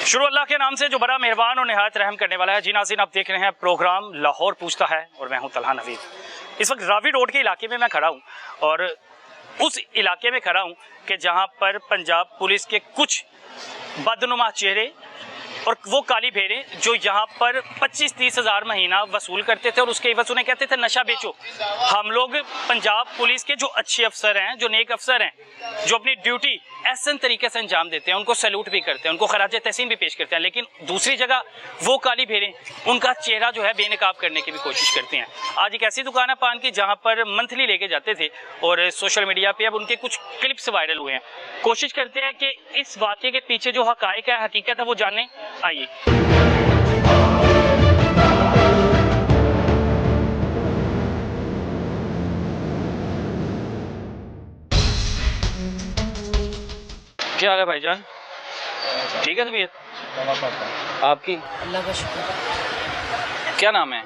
शुरू अल्लाह के नाम से जो बड़ा मेहरबान और निहायत रहम करने वाला है। जी नाज़रीन, आप देख रहे हैं प्रोग्राम लाहौर पूछता है और मैं हूं तलहा नवीद। इस वक्त रावी रोड के इलाके में मैं खड़ा हूं और उस इलाके में खड़ा हूं कि जहां पर पंजाब पुलिस के कुछ बदनुमा चेहरे और वो काली भेड़ें जो यहाँ पर 25-30 हज़ार महीना वसूल करते थे और उसके एवज उन्हें कहते थे नशा बेचो। हम लोग पंजाब पुलिस के जो अच्छे अफसर हैं, जो नेक अफसर हैं, जो अपनी ड्यूटी एहसन तरीके से अंजाम देते हैं, उनको सैल्यूट भी करते हैं, उनको खराज तहसीन भी पेश करते हैं। लेकिन दूसरी जगह वो काली भेड़ें उनका चेहरा जो है बेनकाब करने की भी कोशिश करती हैं। आज एक ऐसी दुकान है पान की जहाँ पर मंथली लेके जाते थे और सोशल मीडिया पर अब उनके कुछ क्लिप्स वायरल हुए हैं। कोशिश करते हैं कि इस वाक़े के पीछे जो हक़ाइक़ है, हकीकत है, वो जाने। आइए। क्या हाल है भाईजान? ठीक है तबीयत? आपकी? अल्लाह का शुक्र। क्या नाम है?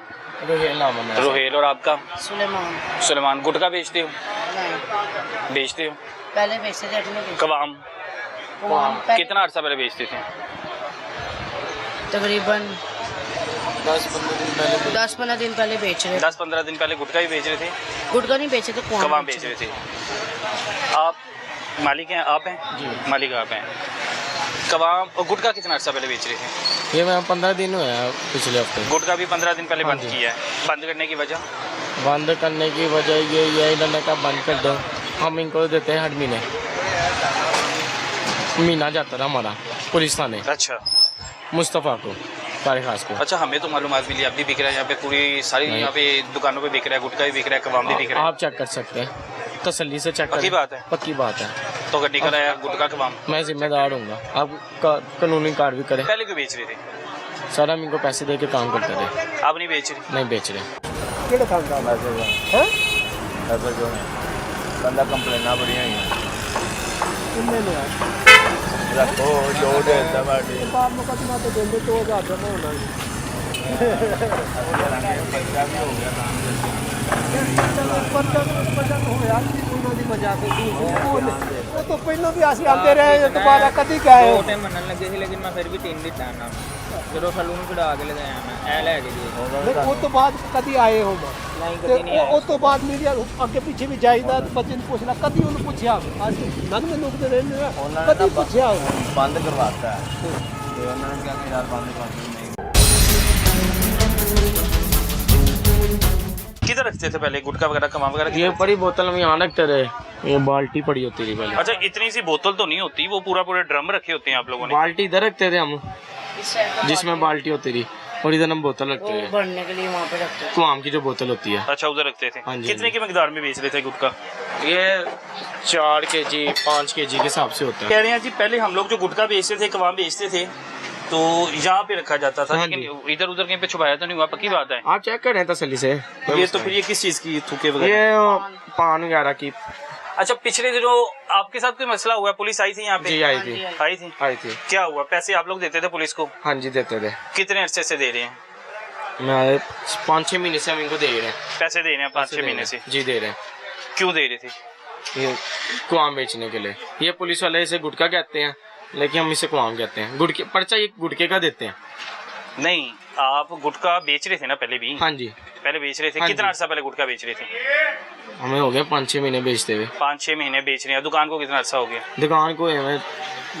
रोहेल नाम है मेरा। रोहेल। और आपका? सुलेमान। सुलेमान। गुटखा बेचते हो? नहीं, बेचते हो? पहले बेचते थे, अपने बेचते। कवाम? कितना अर्सा पहले बेचते थे? तकरीबन 10-15 दिन पहले बेच रहे थे। 10-15 दिन पहले गुटखा ही बेच रहे थे? गुटखा नहीं बेचे थे, कवाम बेच रहे थे। आप मालिक हैं? आप हैं जी। मालिक आप हैं। कवाम और गुटखा कितना अर्सा पहले बेच रहे थे? ये मैं 15 दिन हुए हैं पिछले हफ्ते। गुटखा भी 15 दिन पहले हाँ बंद जी। किया है। बंद करने की वजह? बंद करने की वजह ये इन्होंने कहा बंद कर दो। हम इनको देते हैं हर महीने, महीना जाता था हमारा पुलिस थाने। अच्छा मुस्तफ़ा को, तारिक खास को। अच्छा, हमें तो मालूमात मिली अब भी बिक रहा है यहाँ पे, पूरी सारी नहीं। यहाँ पे दुकानों पे बिक रहा है, गुटखा भी बिक रहा है, कवाम भी बिक रहा है। आप चेक कर सकते हैं, तसल्ली से चेक पक्की करें। बात है? पक्की बात है। तो अगर निकल आया गुटखा कवाम, मैं जिम्मेदार हूँगा। आप कानूनी कार्रवाई करें। पहले क्यों बेच रहे थे? सर हम इनको पैसे दे के काम करते थे। आप नहीं बेच रहे? नहीं बेच रहे। बंदा कंप्लेना बड़िया रखो जो देता बाटी मुकदमा तो देंगे 2000 जमा होना बच्चा भी हो गया वो तो पहले भी आसी आते रहे दोबारा कभी गए हो टाइम मनन लगे थे, लेकिन मैं फिर भी 3 दिन टाइम ना जो सलून कढ़ा के ले गया मैं ए ले गए। वो तो बाद कभी आए हो नहीं कभी नहीं वो तो बाद मीडिया अगे पीछे भी जाइदा बच्चे ने पूछना कभी उन्हें पूछा आज नन में लोग रहने कभी पूछा बंद करवाता है तो उन्होंने क्या कि यार बंद कर नहीं। किधर रखते थे पहले गुटखा वगैरह, कवाम वगैरह? ये बड़ी बोतल हम यहाँ रखते रहे। ये बाल्टी पड़ी होती थी पहले। अच्छा, इतनी सी बोतल तो नहीं होती, वो पूरा ड्रम रखे होते हैं आप लोगों ने? बाल्टी इधर रखते थे हम, इस साइड पर जिसमें बाल्टी होती थी, और इधर हम बोतल रखते वो थे, भरने के लिए वहाँ पे रखते थे। कुआम की जो बोतल होती है। अच्छा, उधर रखते थे। हाँ जी, कितने हाँ की मकदार में बेच रहे थे गुटखा? ये 4 kg 5 kg के हिसाब से होता है। कह रहे हैं जी पहले हम लोग जो गुटखा बेचते थे, कवाम बेचते थे, तो यहाँ पे रखा जाता था, हाँ लेकिन इधर उधर कहीं पे छुपाया तो नहीं हुआ? पक्की बात है? आप चेक करें तसल्ली से। ये तो फिर ये किस चीज की थूके वगैरह? ये पान वगैरह की। अच्छा, पिछले दिनों आपके साथ कोई मसला हुआ? पुलिस आई थी यहाँ पे? जी आई थी, आई थी। क्या हुआ? पैसे आप लोग देते थे पुलिस को? हाँ जी देते थे। कितने अरसे से दे रहे हैं? मैं 5-6 महीने से हम इनको दे रहे हैं। पैसे दे रहे हैं 5-6 महीने से? जी दे रहे हैं। क्यों दे रहे थे? ये कुआम बेचने के लिए। ये पुलिस वाले इसे गुटखा कहते हैं, लेकिन हम इसे कुआम कहते हैं। गुटके पर्चा ये गुटके का देते हैं। नहीं, आप गुटखा बेच रहे थे ना पहले भी? हाँ जी पहले बेच रहे थे। हाँ कितना जी। अर्सा पहले गुटखा बेच रहे थे? हमें हो गया 5-6 महीने बेचते हुए। 5-6 महीने बेच रहे हैं। दुकान को कितना अर्सा हो गया? दुकान को हमें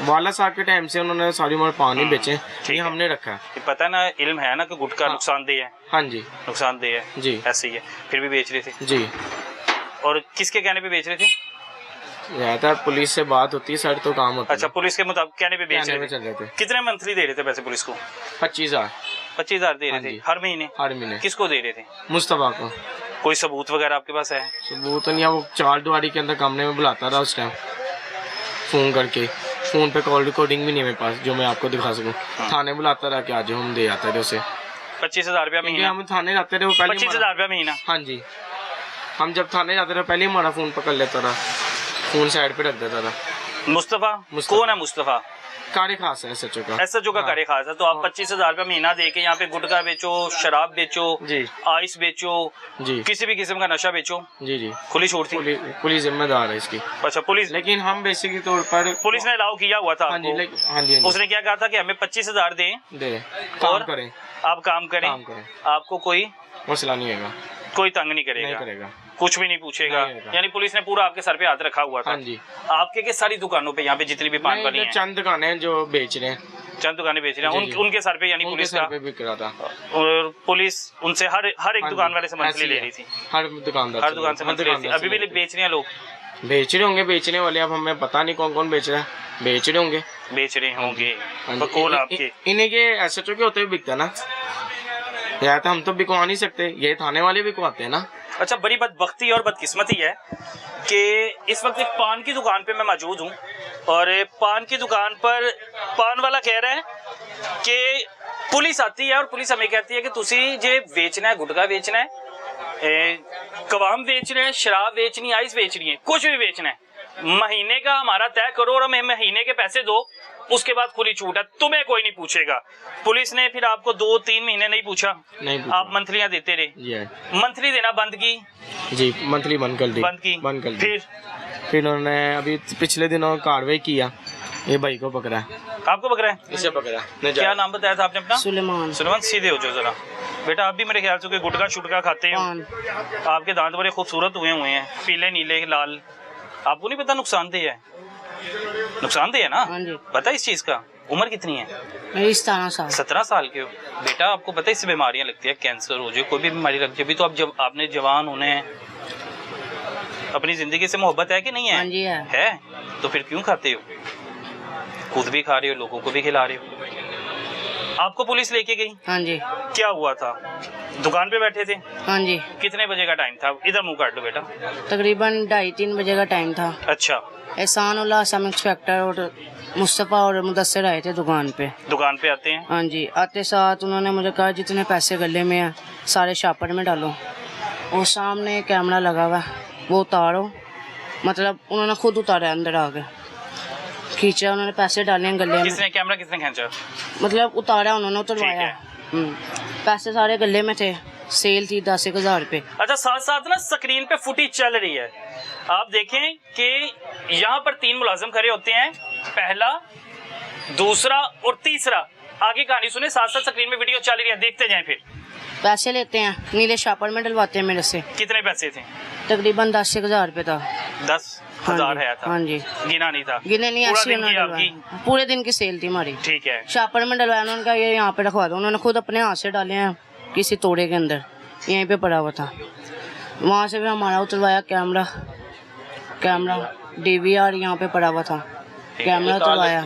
वाला साहब के टाइम से उन्होंने सारी उम्र पान ही बेचे। ठीक ये है। हमने रखा है। ये पता है ना, इल्म है ना कि गुटखा हाँ। नुकसानदेह है? हाँ जी नुकसानदेह है जी ऐसे ही है, फिर भी बेच रहे थे। जी। और किसके कहने पे बेच रहे थे? रहता पुलिस से बात होती है, सर तो काम होता है। अच्छा, पुलिस के मुताबिक कहने पे बेच कहने रहे में थे। चल रहे थे। कितने मंथली दे रहे थे पैसे पुलिस को? 25,000 25,000 दे हाँ रहे थे जी। हर महीने? हर महीने। किसको दे रहे थे? मुस्तफा को। कोई सबूत वगैरह आपके पास है? सबूत नहीं है, वो 4 दुआरी के अंदर कमरे में बुलाता था उस टाइम फोन करके। फोन पे कॉल रिकॉर्डिंग भी नहीं है मेरे पास जो मैं आपको दिखा सकूं। थाने बुलाता था कि आज हम दे आते थे उसे। 25,000 रुपया क्योंकि महीना? हम थाने जाते थे वो पहले 25,000 रुपया महीना? हाँ जी। हम जब थाने जाते थे पहले ही हमारा फोन पकड़ लेता था, फोन साइड पे रख देता था। मुस्तफा मुस्तफा। कौन है मुस्तफा? कारे खास है सचो का। एसएचओ का कार्य खास है। तो आप 25,000 रुपया महीना दे के यहाँ पे गुटखा बेचो, शराब बेचो, जी आइस बेचो, जी किसी भी किस्म का नशा बेचो, जी जी खुली छूट थी? पुलिस जिम्मेदार है इसकी। अच्छा पुलिस, लेकिन हम बेसिक तौर पर पुलिस ने अलाउ किया हुआ था हाँ जी आपको? हाँ जी उसने क्या कहा था कि हमें 25,000 दें दे काम और करें, आप काम करें, आपको कोई मसला नहीं होगा, कोई तंग नहीं नहीं करेगा, करेगा। कुछ भी नहीं पूछेगा। नहीं होगा। यानी पुलिस ने पूरा आपके सर पे हाथ रखा हुआ था। हाँ जी। आपके के सारी दुकानों पे यहाँ पे जितनी भी पान नहीं, वाली इधर हैं, चंद दुकानें जो बेच रहे हैं, चंद दुकानें बेच रहे हैं, जी, जी। उनके सर पे यानी उनके पुलिस सर का, पे बिक रहा था। और पुलिस उनसे हर एक हाँ दुकान जी, वाले से मंथली ऐसी ले है। रही थी। हर दुकानदार हर दुकान से मंथली ले रही थी। अभी भी बेच रहे हैं लोग? बेच रहे होंगे बेचने वाले, अब हमें पता नहीं कौन कौन बेच रहा है, बेच रहे होंगे। बेच रहे होंगे। हाँ तो जी। कौन आपके? इन्हीं के एसएचओ के होते हुए बिकता ना, या तो हम तो बिकवा नहीं सकते, ये थाने वाले बिकवाते हैं ना। अच्छा, बड़ी बदबख्ती और बदकिस्मती है कि इस वक्त एक पान की दुकान पे मैं मौजूद हूँ और पान की दुकान पर पान वाला कह रहा है कि पुलिस आती है और पुलिस हमें कहती है कि तुसी जे बेचना है, गुटखा बेचना है, कवाम बेचना है, शराब बेचनी है, आइस बेचनी है, कुछ भी बेचना है, महीने का हमारा तय करो और हमें महीने के पैसे दो, उसके बाद खुली छूट है, तुम्हें कोई नहीं पूछेगा। पुलिस ने फिर आपको 2-3 महीने नहीं पूछा, नहीं पूछा। आप मंथलियां देते रहे। जी मंथली देना बंद की? जी मंथली बंद कर दी, बंद की। फिर उन्होंने अभी पिछले दिनों कार्रवाई किया, ये भाई को पकड़ा है। आपको पकड़ा है? इसे पकड़ा। क्या नाम बताया था आपने अपना? सुलेमान। सुलेमान, सीधे हो जाओ जरा बेटा। आप भी मेरे ख्याल से कोई गुटखा शुटका खाते हो, पान। आपके दांत बड़े खूबसूरत हुए हैं, पीले नीले लाल। आपको नहीं पता नुकसानदेह है? नुकसानदेह है ना? हाँ जी। पता है इस चीज का? उम्र कितनी है? मेरी 17 साल। 17 साल के हो बेटा। आपको पता है इससे बीमारियां लगती है, कैंसर हो जाए, कोई भी बीमारी लग जाए। अभी तो आप जब आपने जवान होने हैं, अपनी जिंदगी से मोहब्बत है कि नहीं है? हाँ जी है। तो फिर क्यों खाते हो? खुद भी खा रहे हो, लोगों को भी खिला रहे हो। आपको पुलिस लेके गई, हाँ जी। क्या हुआ था? दुकान पे बैठे थे? हाँ जी। कितने बजे का टाइम था? इधर मुंह काट लो बेटा। तकरीबन 2:30-3 बजे का टाइम था। अच्छा, एहसान उल्लाह, सब इंस्पेक्टर और मुस्तफ़ा और मुदस्सिर आए थे दुकान पे। दुकान पे आते हैं? हाँ जी। आते साथ उन्होंने मुझे कहा जितने पैसे गले में हैं सारे शापर में डालो, और सामने कैमरा लगा हुआ है वो उतारो। मतलब उन्होंने खुद उतारा अंदर आके, खींचा, उन्होंने पैसे डाले हैं गले में। किसने कैमरा किसने खींचा? मतलब उतारा उन्होंने, उतरवाया। ठीक पैसे सारे गले में थे, सेल थी 10,000 रुपये। अच्छा, साथ साथ ना स्क्रीन पे फुटेज चल रही है, आप देखें कि यहाँ पर 3 मुलाजिम खड़े होते हैं, पहला, दूसरा और तीसरा। आगे कहानी सुने, साथ साथ स्क्रीन में वीडियो चल रही है, देखते जाएं। फिर पैसे लेते हैं, नीले शापर में डलवाते हैं मेरे से। कितने पैसे थे? तकरीबन 10,000 रुपये था। 10,000 है था? हाँ जी। गिना नहीं था? गिने नहीं, पूरा ऐसी दिन की उन्होंने आपकी? डलवाया। पूरे दिन की सेल थी हमारी। ठीक है। शापर में डलवाया, उन्होंने कहा ये यहाँ पे रखवा दो। उन्होंने खुद अपने हाथ से डाले हैं किसी तोड़े के अंदर, यहीं पे पड़ा हुआ था। वहाँ से भी हमारा उतरवाया कैमरा DVR यहाँ पे पड़ा हुआ था, कैमरा उतरवाया।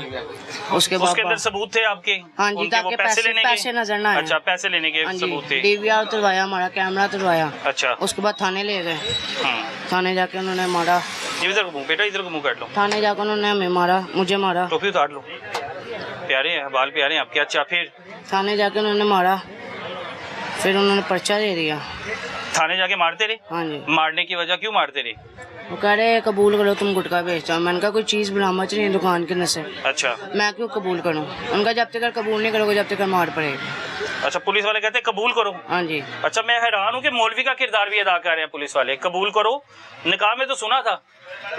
उसके बाद अंदर सबूत थे आपके? हाँ जी, उनके वो ताकि पैसे लेने के? पैसे नजर ना आए। अच्छा, पैसे लेने के हाँ जी, सबूत थे। DVR उतरवाया, हमारा कैमरा उतरवाया। अच्छा। उसके बाद थाने ले गए। हम्म। थाने जाके उन्होंने मारा। इधर को मुंह बेटा, इधर को मुंह काट लो। थाने जाकर उन्होंने हमें मारा, मुझे मारा। टोपी उतार लो, प्यारे हैं बाल, प्यारे हैं आपके। अच्छा, फिर थाने जाके उन्होंने मारा, फिर उन्होंने पर्चा दे दिया। थाने जाके मारते रहे? हाँ जी। मारने की वजह क्यों मारते रहे? वो कह रहे कबूल करो तुम गुटखा बेचते हो। मैंने कहा कोई चीज़ बरामद नहीं है दुकान के अंदर से, अच्छा। मैं क्यों कबूल करूँ? उनका जब तक कबूल नहीं करोगे जब तक मार पड़ेगी। अच्छा, पुलिस वाले कहते हैं कबूल करो? हाँ जी। अच्छा, मैं हैरान हूँ कि मौलवी का किरदार भी अदा कर रहे हैं पुलिस वाले। कबूल करो, निकाह में तो सुना था,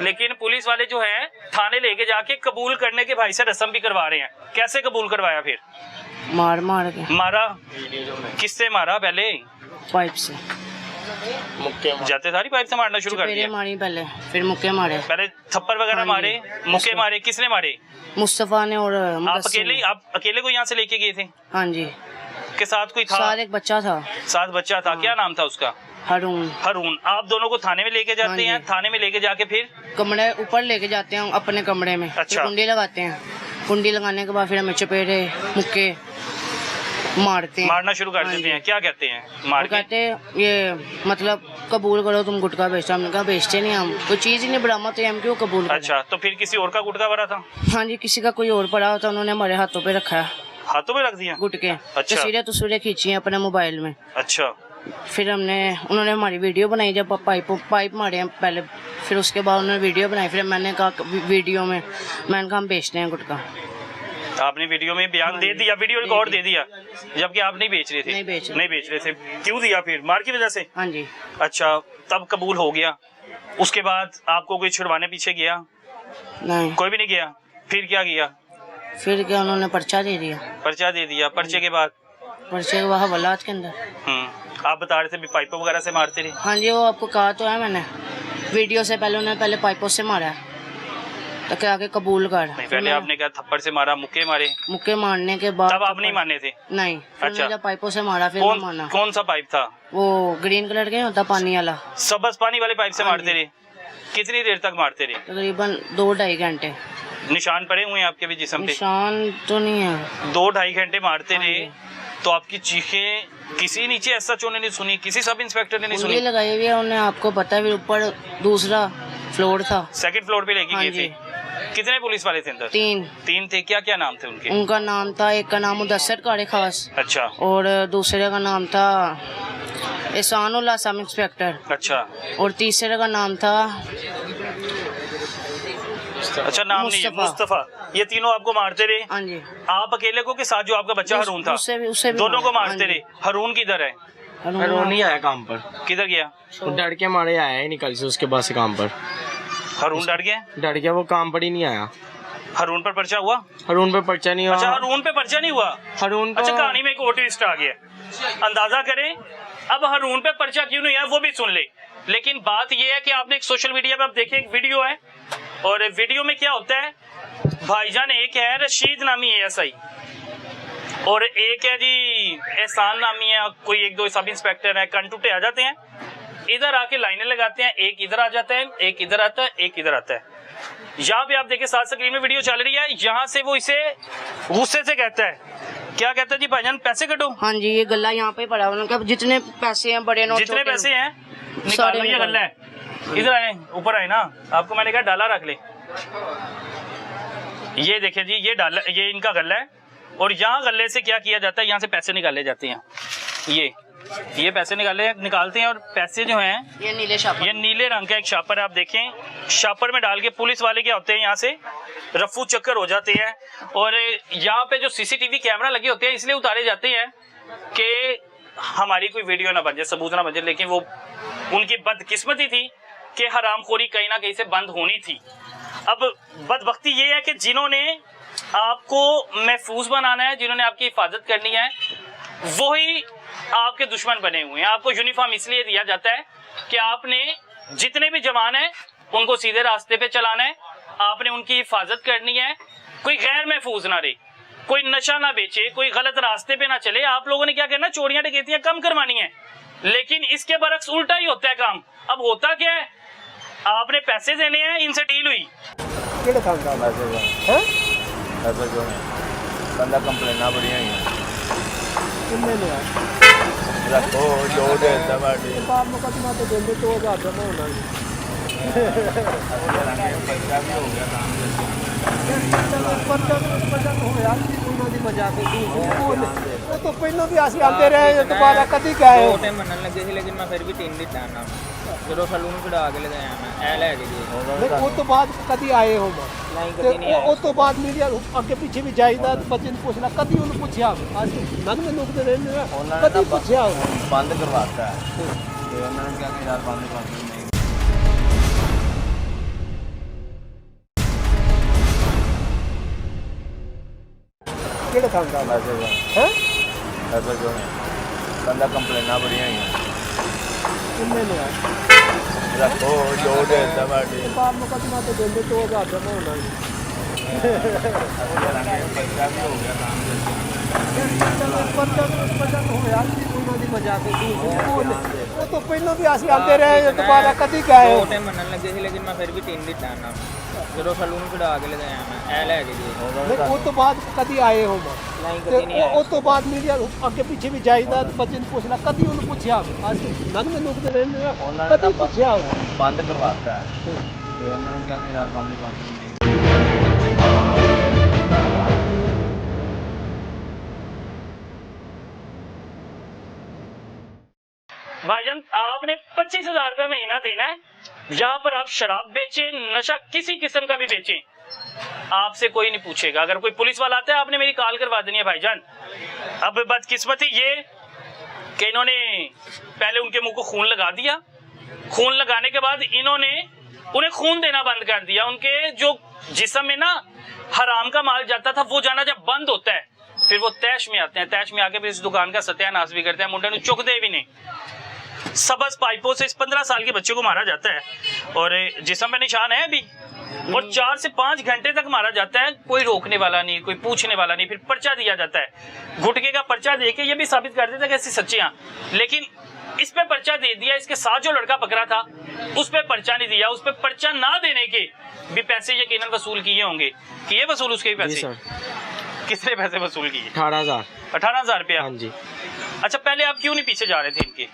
लेकिन पुलिस वाले जो हैं थाने लेके जाके कबूल करने के भाई से रस्म भी करवा रहे हैं। कैसे कबूल करवाया फिर? मार के। मारा? किससे मारा? पहले पाइप से, जाते सारी पाइप से मारना शुरू कर चपेड़े दिया? मारी पहले, फिर मुक्के मारे। पहले थप्पड़ वगैरह हाँ जी। मारे, मुक्के मारे? किसने मारे? मुस्तफ़ा ने और आप मुदस्सिर अकेले? ने। आप अकेले को यहाँ से लेके गए थे? हाँ जी। के साथ कोई था? साथ एक बच्चा था। साथ बच्चा था? क्या नाम था उसका? हारून। हारून। आप दोनों को थाने में लेके जाते हाँ हैं? जी। थाने में लेके जाके फिर कमरे ऊपर लेके जाते हैं अपने कमरे में। अच्छा। फिर कुंडी लगाते हैं, कुंडी लगाने के बाद फिर हमें चपेड़े मुक्के मारते हैं, मारना शुरू कर हाँ देते जी। हैं? क्या कहते हैं मार वो के? कहते हैं ये मतलब कबूल करो तुम गुटखा बेचते हो। हमने कहा बेचते नहीं, हम कोई चीज़ ही नहीं बरामद तो हम क्यों कबूल करें? अच्छा, तो फिर किसी और का गुटखा भरा था? हाँ जी, किसी का कोई और पड़ा होता, उन्होंने हमारे हाथों पे रखा है हाथों में रख दिया? गुटके। अच्छा। तस्वीरें खींची हैं अपने मोबाइल में। अच्छा। फिर उन्होंने हमारी वीडियो बनाई जब पाइप मारे हैं पहले, फिर उसके बाद उन्होंने वीडियो बनाई। फिर मैंने कहा वीडियो में मैंने कहा हम बेचते हैं गुटखा। आपने वीडियो में बयान दे दिया, वीडियो रिकॉर्ड दे दिया, जबकि आप नहीं बेच रहे थे? नहीं बेच रहे थे। क्यों दिया फिर? मार की वजह से? हाँ जी। अच्छा, तब कबूल हो गया। उसके बाद आपको कोई छुड़वाने पीछे गया? नहीं, कोई भी नहीं गया। फिर क्या किया? फिर क्या उन्होंने पर्चा दे दिया। पर्चा दे दिया। पर्चे के बाद? पर्चे के बाद हवालात के अंदर। आप बता रहे थे भी पाइपों वगैरह से मारते रहे? हाँ जी, वो आपको कहा तो है मैंने, वीडियो से पहले उन्होंने पहले पाइपों से मारा है तो क्या आगे कबूल कर। नहीं, पहले आपने क्या थप्पड़ से मारा, मुक्के मारे? मुक्के मारने के बाद तब आप नहीं माने थे? नहीं। अच्छा, जब पाइपों से मारा फिर माना। कौन सा पाइप था वो? ग्रीन कलर के होता पानी वाला, सबस पानी वाले पाइप से मारते रहे? कितनी देर तक मारते रहे? तकरीबन 2-2.5 घंटे। निशान पड़े हुए हैं आपके भी जिस्म पे? निशान तो नहीं है। 2-2.5 घंटे मारते रहे तो आपकी चीखें किसी नीचे ऐसा चोने नहीं सुनी? किसी सब इंस्पेक्टर ने नहीं सुनी? लगाई हुई है उन्हें, आपको पता है। फिर ऊपर दूसरा फ्लोर था, सेकंड फ्लोर पे लेके गए थे। कितने पुलिस वाले थे अंदर? 3 थे। क्या क्या नाम थे उनके? उनका नाम था, एक का नाम मुदस्सर कारे खास। अच्छा। और दूसरे का नाम था एहसानुल्लाह सब इंस्पेक्टर। अच्छा। और तीसरे का नाम था अच्छा, नाम नहीं है, मुस्तफा। ये तीनों आपको मारते रहे? हाँ जी। आप अकेले को के साथ जो आपका बच्चा हरून था? उससे भी दोनों को हाँ मारते रहे। हरून किधर है? हरून नहीं आया काम पर। किधर गया? डर के मारे आया ही निकल से उसके बाद से काम पर। हरून डर गया? डर गया, वो काम पर ही नहीं आया। हरून पर पर्चा हुआ? हरून पे पर्चा नहीं हुआ। अच्छा, हरून पे पर्चा नहीं हुआ। हरून अच्छा, कहानी में एक और ट्विस्ट आ गया। अंदाजा करें अब हरून पे पर्चा क्यों नहीं है, वो भी सुन ले। लेकिन बात ये है कि आपने एक सोशल मीडिया पे आप देखें, एक वीडियो है और वीडियो में क्या होता है, भाईजान एक है रशीद नामी ASI और एक है जी एहसान नामी है, कोई 1-2 सब इंस्पेक्टर है। कंटूटे आ जाते हैं, इधर आके लाइनें लगाते हैं, एक इधर आ जाता है, एक इधर आता है, एक इधर आता है। यहाँ पे आप देखें साथ स्क्रीन में वीडियो चल रही है। यहाँ से वो इसे गुस्से से कहता है, क्या कहता है जी भाईजान, पैसे कटो। हाँ जी, ये गला यहाँ पे पड़ा हुआ, जितने पैसे हैं बड़े नोट, जितने पैसे हैं निकाल लो, ये गल्ला है। इधर आए, ऊपर आए ना, आपको मैंने कहा डाला रख ले। ये देखिए जी, ये डाला, ये इनका गल्ला है और यहाँ गल्ले से क्या किया जाता है, यहाँ से पैसे निकाले जाते हैं। ये पैसे निकालते हैं और पैसे जो हैं ये नीले शापर, ये नीले रंग का एक शापर है, आप देखें, शापर में डाल के पुलिस वाले क्या होते हैं यहाँ से रफू चक्कर हो जाते हैं। और यहाँ पे जो CCTV कैमरा लगे होते हैं इसलिए उतारे जाते हैं कि हमारी कोई वीडियो ना बन जाए, सबूत ना बन जाए। लेकिन वो उनकी बदकिस्मती थी कि हरामखोरी कहीं ना कहीं से बंद होनी थी। अब बदबख्ती ये है कि जिन्होंने आपको महफूज बनाना है, जिन्होंने आपकी हिफाजत करनी है, वही आपके दुश्मन बने हुए हैं। आपको यूनिफॉर्म इसलिए दिया जाता है कि आपने जितने भी जवान हैं उनको सीधे रास्ते पे चलाना है, आपने उनकी हिफाजत करनी है, कोई गैर महफूज ना रहे, कोई नशा ना बेचे, कोई गलत रास्ते पे ना चले। आप लोगों ने क्या करना, चोरियां डकैतियां कम करवानी है, लेकिन इसके बरक्स उल्टा ही होता है काम। अब होता क्या है, आपने पैसे देने हैं, इनसे डील हुई। बंदा कंप्लेना बड़ियां ही किन्ने लिया रखो जो देता बाटी बाप मुकदमा तो देंगे 2000 जमा होना पैसा भी हो गया काम वो तो पहले भी आसी आते रहे, दोबारा कभी गए हो? छोटे मनन लगे थे लेकिन मैं फिर भी 3 दिन टाना जो सलून कढ़ा के ले गया मैं ए लेके जी। वो तो बाद कभी आए हो नहीं कभी नहीं वो तो बाद मीडिया अगे पीछे भी जाइदा बच्चे ने पूछना कभी उन्हें पूछा आज नन में नुकते रहने कभी पूछा बंद करवाता है तो उन्होंने क्या कि यार बंद कर दो। नहीं केड़े काम का हैं ऐसा जो है बंदा कंप्लेना बड़ियां ही किन्ने लिया रखो जो देता बाटी बाप मुकदमा तो देंगे 2000 जमा होना पैसा भी हो गया काम वो तो पहले भी आसी आते रहे, दोबारा कभी गए हो? छोटे मनन लगे थे लेकिन मैं फिर भी 3 दिन टाना जो सलून कढ़ा के ले गया मैं ए लेके जी। वो तो बाद कभी आए हो? नहीं कभी नहीं वो तो बाद मीडिया अगे पीछे भी जाइदा बच्चे ने पूछना कभी उन्हें पूछा आज नन में नुकते रहने कभी पूछा बंद करवाता है तो उन्होंने क्या कि यार बंद कर दो। भाईजान आपने 25,000 रुपये महीना देना है, यहाँ पर आप शराब बेचे, नशा किसी किस्म का भी बेचे, आपसे कोई नहीं पूछेगा। अगर कोई पुलिस वाला आता है आपने मेरी कॉल करवा देनी है भाईजान। अब बदकिस्मती ये कि इन्होंने पहले उनके मुंह को खून लगा दिया, खून लगाने के बाद इन्होंने उन्हें खून देना बंद कर दिया। उनके जो जिस्म में ना हराम का माल जाता था वो जाना जब बंद होता है फिर वो तैश में आते हैं, तैश में आके फिर इस दुकान का सत्यानाश भी करते हैं। मुंडे ने चुक दे भी नहीं, सबस पाइपों से इस 15 साल के बच्चे को मारा जाता है और जिस्म में निशान है अभी, और 4 से 5 घंटे तक मारा जाता है। कोई रोकने वाला नहीं, कोई पूछने वाला नहीं, फिर पर्चा दिया जाता है। गुटके का पर्चा देके ये भी साबित कर देता है कि ऐसी सच्चियां, लेकिन इस पे पर्चा दे दिया। इसके साथ जो लड़का पकड़ा था उस पे पर्चा नहीं दिया। उस पे पर्चा ना देने के भी पैसे यकीनन वसूल किए होंगे। किए वसूल उसके भी पैसे? कितने पैसे वसूल किए? 18,000 रुपया। हाँ जी। अच्छा, पहले आप क्यों नहीं पीछे जा रहे थे इनके?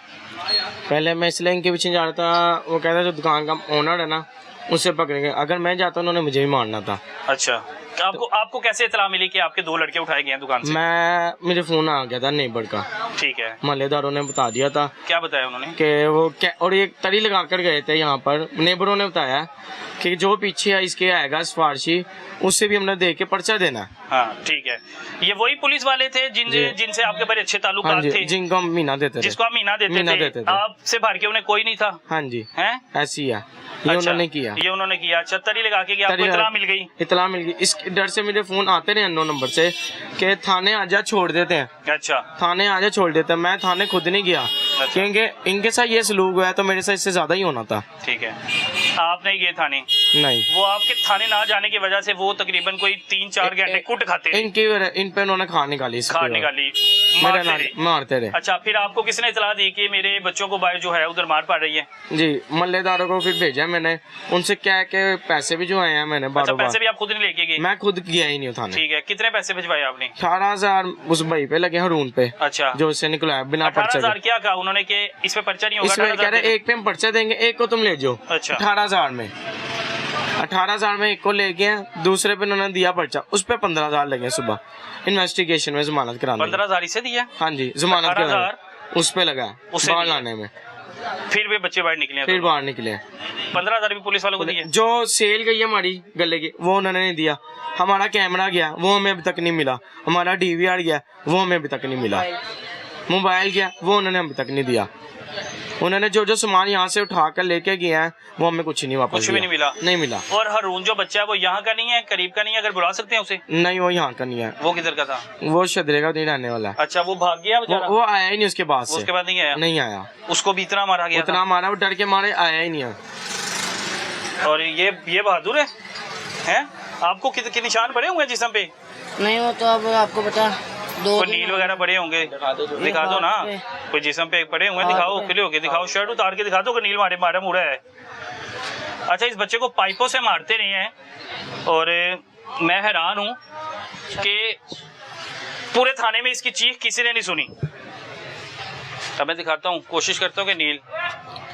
पहले मैं इसलिए इनके पीछे जा रहा था, वो कहता जो दुकान का ओनर है ना उससे पकड़ेंगे, अगर मैं जाता उन्होंने मुझे भी मारना था। अच्छा, आपको कैसे इतला मिली कि आपके 2 लड़के उठाए गए हैं दुकान से? मेरे फोन आ गया था नेबर का, ठीक है, मोहल्लेदारों ने बता दिया था। क्या बताया उन्होंने? कि वो क्या, और एक तरी लगा कर गए थे यहाँ पर, नेबरों ने बताया कि जो पीछे इसके आएगा सिफारशी उससे भी हमने देख के पर्चा देना। हाँ ठीक है, ये वही पुलिस वाले थे जिनसे आपके बड़े अच्छे ताल्लुकात थे, जिनको हम महीना देते थे, जिसको आप महीना देते थे। आपसे भर के उन्हें कोई नहीं था? हाँ जी, हैं ऐसी है। ये उन्होंने किया, ये उन्होंने किया। अच्छा, तरी लगा के कि आपको इत्तला मिल गई? इत्तला मिल गई। इस डर से मेरे फोन आते रहे अननोन नंबर से कि थाने आजा छोड़ देते हैं। अच्छा, थाने आजा छोड़ देते हैं। मैं थाने खुद नहीं गया क्योंकि इनके साथ ये सलूक हुआ है तो मेरे साथ इससे ज्यादा ही होना था। ठीक है, आप नहीं गए थाने? नहीं, वो आपके थाने ना जाने की वजह से वो तकरीबन कोई 3-4 घंटे कुट खाते थे। इन पे उन्होंने खार निकाली, मारते रहे। अच्छा, फिर आपको किसने इतला दी कि मेरे बच्चों को जो है उधर मार पड़ रही है? जी, मोहल्लेदारों को फिर भेजा मैंने, उनसे क्या के पैसे भी जो आए हैं मैंने अच्छा, पैसे भी आप खुद नहीं लेके गए? मैं खुद गया ही नहीं थाने। ठीक है, कितने पैसे भिजवाए आपने? 18,000 उस भाई पे लगे, रून पे। अच्छा, जो उससे निकला बिना पर्चा। 18,000 क्या कहा उन्होंने कि इस पे पर्चा नहीं होगा? इसमें कह रहे एक पे हम पर्चा देंगे, एक को तुम ले जाओ। अच्छा, 18,000 में 18,000 में एक को ले गए, दूसरे पे उन्होंने दिया पर्चा, उस पे 15,000 लगे सुबह इन्वेस्टिगेशन में जमानत कराने। 15,000 इसे दिया? हाँ जी, जमानत कराने उस पे लगा, बाहर लाने में। फिर भी बच्चे बाहर निकले? फिर बाहर निकले। 15,000 भी पुलिस वालों को दिए? जो सेल गई हमारी गले की वो उन्होंने नहीं दिया। हमारा कैमरा गया वो हमें अभी तक नहीं मिला। हमारा DVR गया वो हमें अभी तक नहीं मिला। मोबाइल गया वो उन्होंने अभी तक नहीं दिया। उन्होंने जो सामान यहाँ से उठा कर लेके गया है वो हमें कुछ नहीं वापस, कुछ भी नहीं मिला। और हरून जो बच्चा है वो यहाँ का नहीं है, करीब का नहीं है? अगर बुला सकते हैं उसे? नहीं, वो यहाँ का नहीं है। वो किधर का था? वो शदरे का नहीं रहने वाला है। अच्छा, वो भाग गया? वो आया ही नहीं उसके बाद से। उसके बाद नहीं आया? उसको भी इतना मारा गया? इतना मारा, वो डर के मारे आया ही नहीं है। और ये बहादुर है? आपको कितने निशान पड़े हुए जिस्म पे? नहीं, वो तो अब आपको पता, कोई नील वगैरह पड़े होंगे? दिखा दो ना, कोई जिस्म पे पड़े हुए दिखाओ, खुले होके दिखाओ, शर्ट उतार के दिखा दो कि नील मारा मुड़ा है। अच्छा, इस बच्चे को पाइपों से मारते रहे हैं और मैं हैरान हूँ कि पूरे थाने में इसकी चीख किसी ने नहीं सुनी। अब मैं दिखाता हूँ, कोशिश करता हूँ कि नील,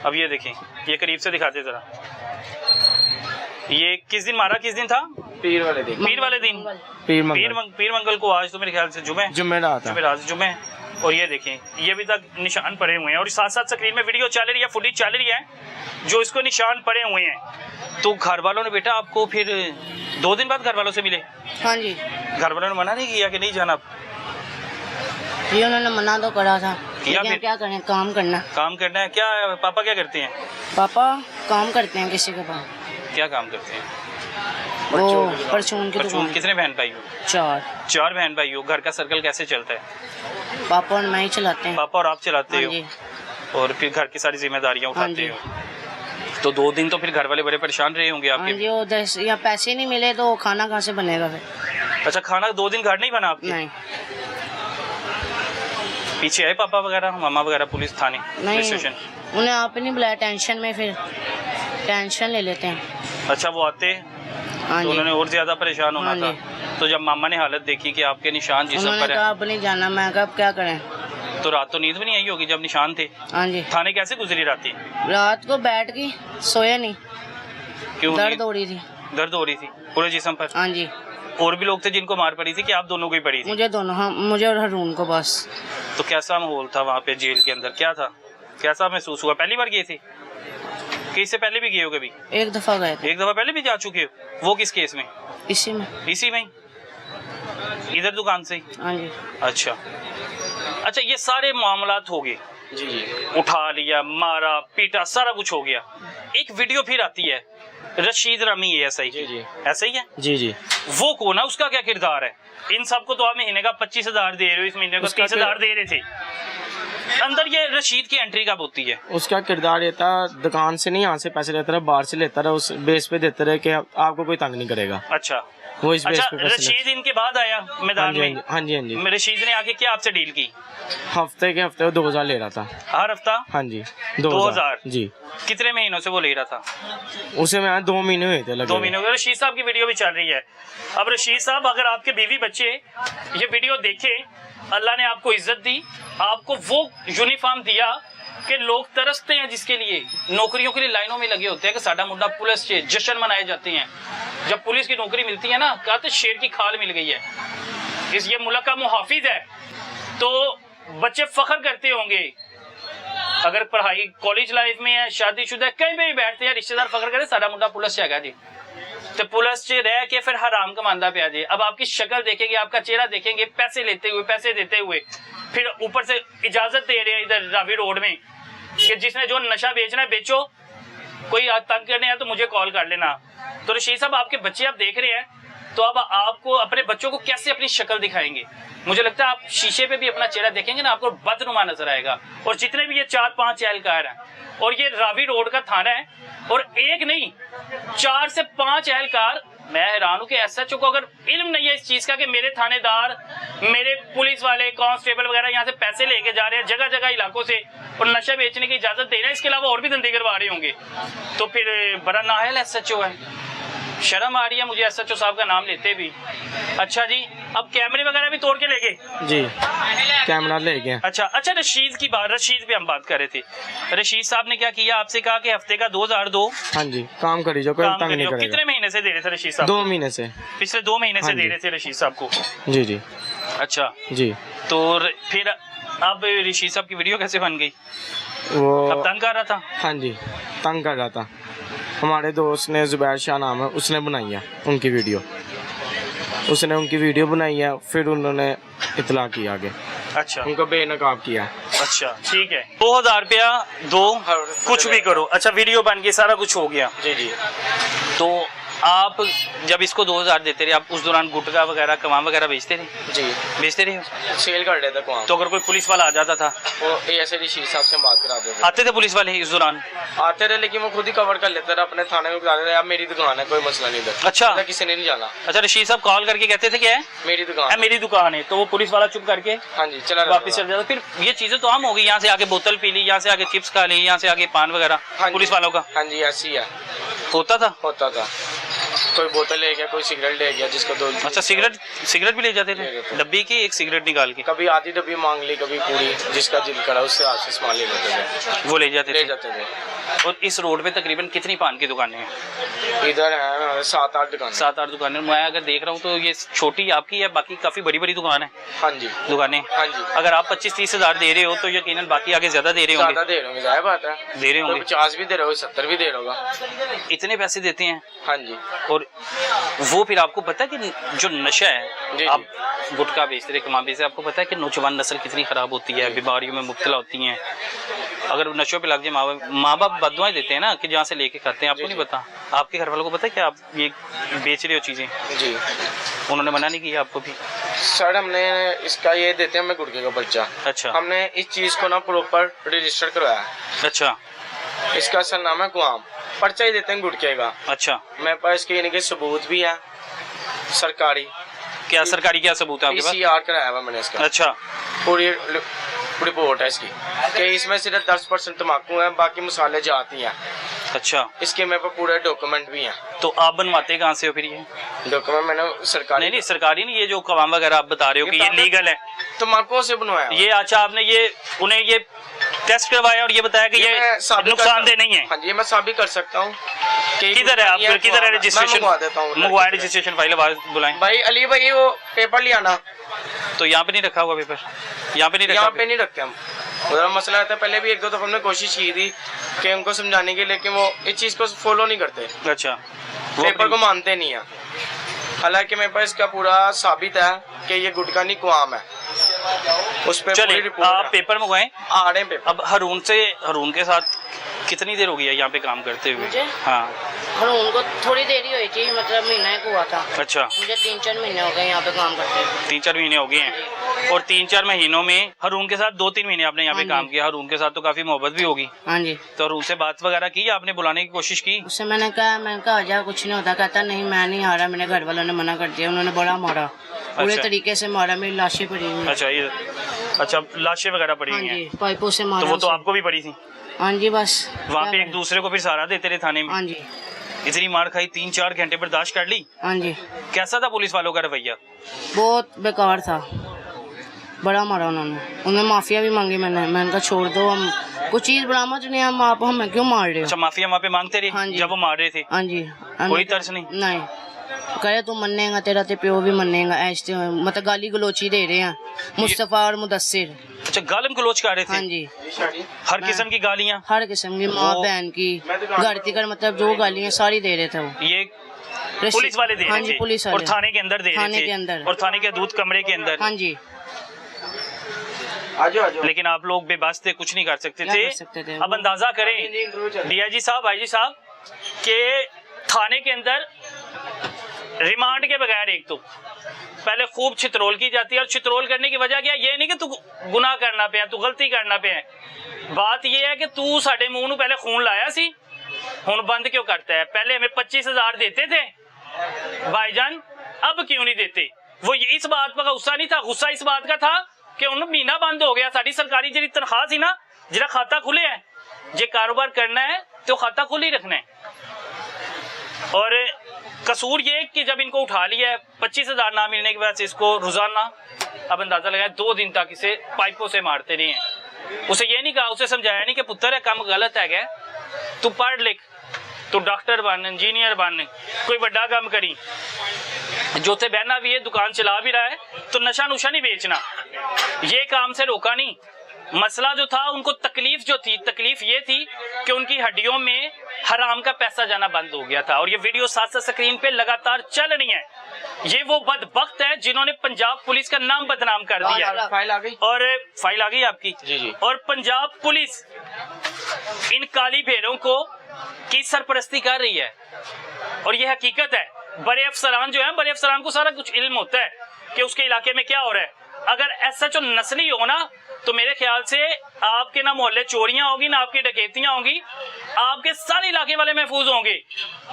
अब ये देखें, ये करीब से दिखाते जरा। ये किस दिन मारा? किस दिन था? पीर वाले दिन। पीर मंगल को। आज तो मेरे ख्याल से जुमे। और ये देखें, ये अभी तक निशान पड़े हुए हैं और साथ साथ स्क्रीन में वीडियो चल रही है, फुटेज चल रही है जो इसको निशान पड़े हुए हैं। तो घर वालों ने बेटा आपको फिर 2 दिन बाद घर वालों से मिले? हाँ जी। घर वालों ने मना नहीं किया कि नहीं जाना? ये उन्होंने मना तो करा था, लेकिन क्या करें, काम करना है। क्या पापा क्या करते हैं? पापा काम करते हैं किसी के पास। क्या काम करते हैं? वो परचून की दुकान। कितने बहन भाई हो? 4 बहन भाई हो। घर का सर्कल कैसे चलता है? पापा और मैं ही चलाते हैं। पापा और आप चलाते हो और फिर घर की सारी जिम्मेदारियां उठाते हो। तो 2 दिन तो फिर घर वाले बड़े परेशान रहे होंगे आपके? हाँ जी, यहाँ पैसे नहीं मिले तो खाना कहाँ से बनेगा फिर? अच्छा, खाना 2 दिन घर नहीं बना आपके? नहीं। पीछे आए पापा वगैरह, मामा वगैरह पुलिस थाने? नहीं, उन्हें आप नहीं बुलाया, टेंशन में फिर टेंशन ले लेते हैं। अच्छा, वो आते तो उन्होंने और ज्यादा परेशान होना था। तो जब मामा ने हालत देखी कि आपके निशान जिस्म पर है, अब नहीं जाना। मैं कहा अब क्या करें? तो रात तो नींद भी नहीं आई होगी जब निशान थे? हाँ जी। थाने कैसे गुजरी राती? रात को बैठ गई, सोया नहीं। क्यों? दर्द हो रही थी पूरे जिस्म पर? हाँ जी। और भी लोग थे जिनको मार पड़ी थी कि आप दोनों को ही पड़ी थी? मुझे दोनों। हाँ, मुझे और हरून को बस। तो कैसा माहौल था वहाँ पे जेल के अंदर? क्या था? कैसा महसूस हुआ? पहली बार गए थे कि इससे पहले भी गए हो कभी? एक दफ़ा गए थे। एक दफा पहले भी जा चुके हो? वो किस केस में? इसी में। इसी में ही? इधर दुकान से ही? हाँ जी। अच्छा अच्छा, ये सारे मामलात हो गए, जी जी उठा लिया, मारा पीटा, सारा कुछ हो गया। एक वीडियो फिर आती है रशीद रामी है, ऐसा ही? जी जी ऐसा ही है। जी जी वो कौन है, उसका क्या किरदार है? इन सबको तो आप महीने का 25,000 दे रहे हो, इस महीने को उसका 30,000 दे रहे थे। अंदर ये रशीद की एंट्री कब होती है? उसका किरदार ये था, दुकान से नहीं यहाँ से पैसे लेता रहा, बाहर से लेता रहा, उस बेस पे देते रहे कि आपको कोई तंग नहीं करेगा। अच्छा वो इस बेस अच्छा, पे पैसे रशीद इनके बाद आया मैदान में? हाँ जी हाँ जी। रशीद ने आके क्या आपसे डील की? हफ्ते के हफ्ते वो 2,000 ले रहा था हर हफ्ता? हाँ जी 2,000? जी। कितने महीनों से वो ले रहा था? उसे मैं 2 महीने हुए थे लगे 2 महीने हो गए। रशीद साहब की वीडियो भी चल रही है। अब रशीद साहब, अगर आपके बीवी बच्चे ये वीडियो देखे, अल्लाह ने आपको इज्जत दी, आपको वो यूनिफॉर्म दिया कि लोग तरसते हैं जिसके लिए, नौकरियों के लिए लाइनों में लगे होते हैं कि साडा मुंडा पुलिस से जश्न मनाए जाते हैं। जब पुलिस की नौकरी मिलती है ना, कहते शेर की खाल मिल गई है, इस ये मुल्क का मुहाफिज है। तो बच्चे फख्र करते होंगे, अगर पढ़ाई कॉलेज लाइफ में है, शादीशुदा है, कहीं पे भी बैठते हैं, रिश्तेदार फख्र करते साडा मुंडा पुलिस से है जी, तो पुलिस से रह के फिर हराम कमांदा पे आ जाए। अब आपकी शक्ल देखेंगे, आपका चेहरा देखेंगे, पैसे लेते हुए, पैसे देते हुए, फिर ऊपर से इजाजत दे रहे हैं इधर रावी रोड में कि जिसने जो नशा बेचना है बेचो, कोई तंग करने है तो मुझे कॉल कर लेना। तो रशीद साहब, आपके बच्चे आप देख रहे हैं, तो अब आपको अपने बच्चों को कैसे अपनी शक्ल दिखाएंगे? मुझे लगता है आप शीशे पे भी अपना चेहरा देखेंगे ना, आपको बदनुमा नजर आएगा। और जितने भी ये 4-5 एहलकार हैं, और ये रावी रोड का थाना है, और एक नहीं 4 से 5 एहलकार, मैं हैरान हूँ कि एसएचओ को अगर इल्म नहीं है इस चीज का कि मेरे थानेदार, मेरे पुलिस वाले, कांस्टेबल वगैरह यहाँ से पैसे लेके जा रहे हैं जगह जगह इलाकों से और नशा बेचने की इजाजत दे रहे हैं, इसके अलावा और भी धंधे करवा रहे होंगे, तो फिर बड़ा नाअहल एसएचओ है। शर्म आ रही है मुझे एसएचओ साहब का नाम लेते भी। अच्छा जी, अब कैमरे वगैरह भी तोड़ के ले गए? जी कैमरा ले गए। अच्छा अच्छा, रशीद की बात, रशीद पे हम बात कर रहे थे। रशीद साहब ने क्या किया, आपसे कहा कि हफ्ते का 2,000 दो, हाँ जी काम करी जो, कोई काम तंग नहीं करिए। करेगा। कितने महीने से दे रहे थे रशीद साहब? 2 महीने से। पिछले 2 महीने से हाँ दे जी। रहे थे रशीद साहब को? जी जी अच्छा जी। तो फिर अब रशीद साहब की वीडियो कैसे बन गई? वो अब तंग कर रहा था? हाँ जी तंग कर रहा था। हमारे दोस्त ने, जुबैर शाह नाम है, उसने बनाई है उनकी वीडियो, उसने उनकी वीडियो बनाई है, फिर उन्होंने इतला किया आगे, अच्छा उनको बेनकाब किया। अच्छा ठीक है, 2,000 रुपया दो, कुछ भी करो। अच्छा वीडियो बन गई, सारा कुछ हो गया। जी जी। तो आप जब इसको 2,000 देते रहे, आप उस दौरान गुटखा वगैरह, कमाम वगैरह बेचते रहे? जी बेचते रहे? सेल कर रहे थे कौन? तो अगर कोई पुलिस वाला आ जाता था? वो ऐसे रशीद साहब से बात करा देते आते थे पुलिस वाले इस दौरान? आते रहे, लेकिन वो खुद ही कवर कर लेते रहे, अपने थाने में बता देते यार मेरी दुकान है, कोई मसला नहीं इधर। अच्छा किसी ने नहीं जाना। अच्छा, रशीद साहब कॉल करके कहते थे क्या है? मेरी दुकान है, मेरी दुकान है, तो वो पुलिस वाला चुप करके हाँ जी चला वापिस चल जाता। फिर ये चीजें तो आम हो गई, यहाँ से आके बोतल पी ली, यहाँ से आके चिप्स खा ली, यहाँ से आके पान वगैरह, पुलिस वालों का हाँ जी ऐसी है होता था। कोई बोतल ले गया, कोई सिगरेट ले गया, जिसको 2। अच्छा, सिगरेट भी ले जाते थे डब्बी की, एक सिगरेट निकाल के? कभी आधी डब्बी मांग ली, कभी पूरी, जिसका दिल करा उससे हाथ से सामान ले लेते थे, वो ले जाते थे। थे। और इस रोड पे तकरीबन कितनी पान की दुकानें हैं? इधर है 7-8 दुकान। 7-8 दुकानें। मैं अगर देख रहा हूँ तो ये छोटी आपकी है, बाकी काफी बड़ी बड़ी दुकान है। हाँ जी दुकानें। हाँ जी। अगर आप 25-30 हजार दे रहे हो तो यकीनन बाकी आगे ज्यादा दे रहे होंगे। ज्यादा दे रहे होंगे, जाहिर बात है दे रहे होंगे। 50 भी दे रहे हो, 70 भी दे रहे होगा, इतने पैसे देते हैं। हाँ जी। और वो फिर आपको पता है कि जो नशा है, जी, आप गुटखा बेचते रहे, कमा बेचते, आपको पता है कि नौजवान नस्ल कितनी खराब होती है, बीमारियों में मुब्तला होती हैं। अगर नशों पे लग जाए, माँ बाप बददुआएं देते हैं ना कि जहाँ से लेके खाते हैं। आपको नहीं पता? आपके घर वालों को पता है कि आप ये बेच रहे हो चीजें? जी। उन्होंने मना नहीं किया आपको भी? सर हमने इसका ये देते हैं, हमें गुटखे का पर्चा। अच्छा। हमने इस चीज को ना प्रॉपर रजिस्टर करवाया। अच्छा। इसका असल नाम है गुआम, पर्चा ही देते हैं गुटखे का। अच्छा। मेरे पास इसके यानी कि सबूत भी है सरकारी। क्या सरकारी क्या सबूत है आपके पास? PCR कराया हुआ मैंने इसका। अच्छा। पूरी रिपोर्ट है इसकी कि इसमें सिर्फ 10% तम्बाकू है, बाकी मसाले जाती हैं। अच्छा। इसके मेरे पास पूरे डॉक्यूमेंट भी हैं। तो आप बनवाते कहाँ से हो फिर ये डॉक्यूमेंट? मैंने सरकारी। नहीं सरकारी नहीं, ये जो कवाम वगैरह आप बता रहे हो कि ये लीगल है, तम्बाकू से बनवाया ये? अच्छा, आपने ये उन्हें ये टेस्ट करवाया और ये बताया कि ये नुकसानदेह नहीं है? हाँ जी, मैं साबित कर सकता हूँ। किधर है आप? किधर है रजिस्ट्रेशन? मंगवा रजिस्ट्रेशन फाइल बुलाएं। भाई अली भाई वो पेपर ले आना। तो यहाँ पे नहीं रखा हुआ पेपर? यहाँ पे नहीं रखा? यहाँ पे नहीं रखते हम। उधर मसला आता है, पहले भी 1-2 दफ़ा हमने कोशिश की थी कि उनको समझाने की, लेकिन वो इस चीज़ को फॉलो नहीं करते, अच्छा, पेपर को मानते नहीं है। हालांकि मेरे पास इसका पूरा साबित है कि ये गुटखा नहीं कुआम है, उस पर पूरी चलिए रिपोर्ट आप है। पेपर मंगवाएं। आ रहे हैं पेपर। अब हरून के साथ कितनी देर हो गई है यहाँ पे काम करते हुए? मुझे? हाँ, और उनको थोड़ी देर ही हुई थी, मतलब महीना एक हुआ था। अच्छा, मुझे 3-4 महीने हो गए यहाँ पे काम करते हुए। 3-4 महीने हो गए हैं। और 3-4 महीनों में हरून के साथ 2-3 महीने आपने यहाँ पे हाँ जी। काम किया। हरून के साथ तो काफी मोहब्बत भी होगी, हाँ जी। तो हरून से बात वगैरह की, आपने बुलाने की कोशिश की? उससे मैंने कहा आ जा, कुछ नहीं होता। कहता नहीं मैं नहीं आ रहा, मेरे घर वालों ने मना कर दिया। उन्होंने बड़ा मारा, पूरे अच्छा। तरीके से मारा, मेरी लाशें पड़ी हुई हैं। अच्छा, ये अच्छा, लाशें वगैरह पड़ी हाँ हुई जी, हैं, पाइपों से मारा तो वो तो उसे। आपको भी पड़ी थी? हाँ जी, बस वहाँ क्या पे एक करें? दूसरे को फिर सहारा देते रहे थाने में? हाँ जी, इतनी मार खाई, 3-4 घंटे बर्दाश्त कर ली। हाँ जी। कैसा था पुलिस वालों का रवैया? बहुत बेकार था, बड़ा मारा उन्होंने। उन्हें माफिया भी मांगी मैंने कहा छोड़ दो, हम कुछ चीज बरामद नहीं, हम आप हमें क्यों मार रहे अच्छा, हो? माफिया वहाँ पे मांगते रहे हाँ जी। जब वो मार रहे थे? हाँ जी। कोई तरस नहीं? नहीं, कहे तू मनेगा, तेरा ते प्यो भी मनेगा, ऐसे मतलब गाली गलोची दे रहे हैं मुस्तफा और मुदस्सिर। अच्छा, गालम गलोच कर रहे थे? हाँ जी, हर किस्म की गालियाँ? हर किस्म की, माँ बहन की, घर तिकर, मतलब जो गालियाँ सारी दे रहे थे वो। ये पुलिस वाले दे हाँ रहे जी, थे? पुलिस और वाले थाने के अंदर दे रहे थाने थे? के अंदर। और थाने के दूध कमरे के अंदर? हाँ जी। आजो लेकिन आप लोग बेबस थे, कुछ नहीं कर सकते क्या थे। कर सकते थे? अब अंदाजा करें डीआईजी साहब, आईजी साहब, के थाने के अंदर रिमांड के बगैर एक तो पहले खूब छितरोल की जाती है। और छितरोल करने की वजह क्या है? ये नहीं कि तू गुनाह करना पे है, तू गलती करना पे है। बात ये है कि तू साडे मुंह नूं पहले खून लाया सी, हुण बंद क्यों करता है? पहले हमें 25,000 देते थे भाईजान, अब क्यों नहीं देते? वो इस बात पर गुस्सा नहीं था, गुस्सा इस बात का था कि उन महीना बंद हो गया। साडी सरकारी जी तनख्वाह सी ना, जिहड़ा खाता खुले है, जे कारोबार करना है तो खाता खुल ही रखना है। और कसूर ये कि जब इनको उठा लिया है, 25,000 ना मिलने की वजह से इसको रोजाना, अब अंदाजा लगाया, 2 दिन तक इसे पाइपों से मारते रहे हैं। उसे ये नहीं कहा, उसे समझाया नहीं कि पुत्र है काम गलत है क्या, तू पढ़ लिख, तू डॉक्टर बन, इंजीनियर बन, कोई बड़ा काम करी, जो थे बहना भी है, दुकान चला भी रहा है, तो नशा नुशा नहीं बेचना। ये काम से रोका नहीं। मसला जो था, उनको तकलीफ जो थी, तकलीफ ये थी कि उनकी हड्डियों में हराम का पैसा जाना बंद हो गया था। और ये वीडियो साथ साथ स्क्रीन पे लगातार चल रही है। ये वो बदबख्त है जिन्होंने पंजाब पुलिस का नाम बदनाम कर दिया। फाइल आ गई? और फाइल आ गई आपकी? जी। और पंजाब पुलिस इन काली भेड़ों को की सरपरस्ती कर रही है। और ये हकीकत है। बड़े अफसरान जो है, बड़े अफसरान को सारा कुछ इल्म होता है कि उसके इलाके में क्या हो रहा है। अगर ऐसा जो नस्ली हो ना, तो मेरे ख्याल से आपके ना मोहल्ले चोरियां होगी, ना आपकी डकैतियां होंगी, आपके सारे इलाके वाले महफूज होंगे।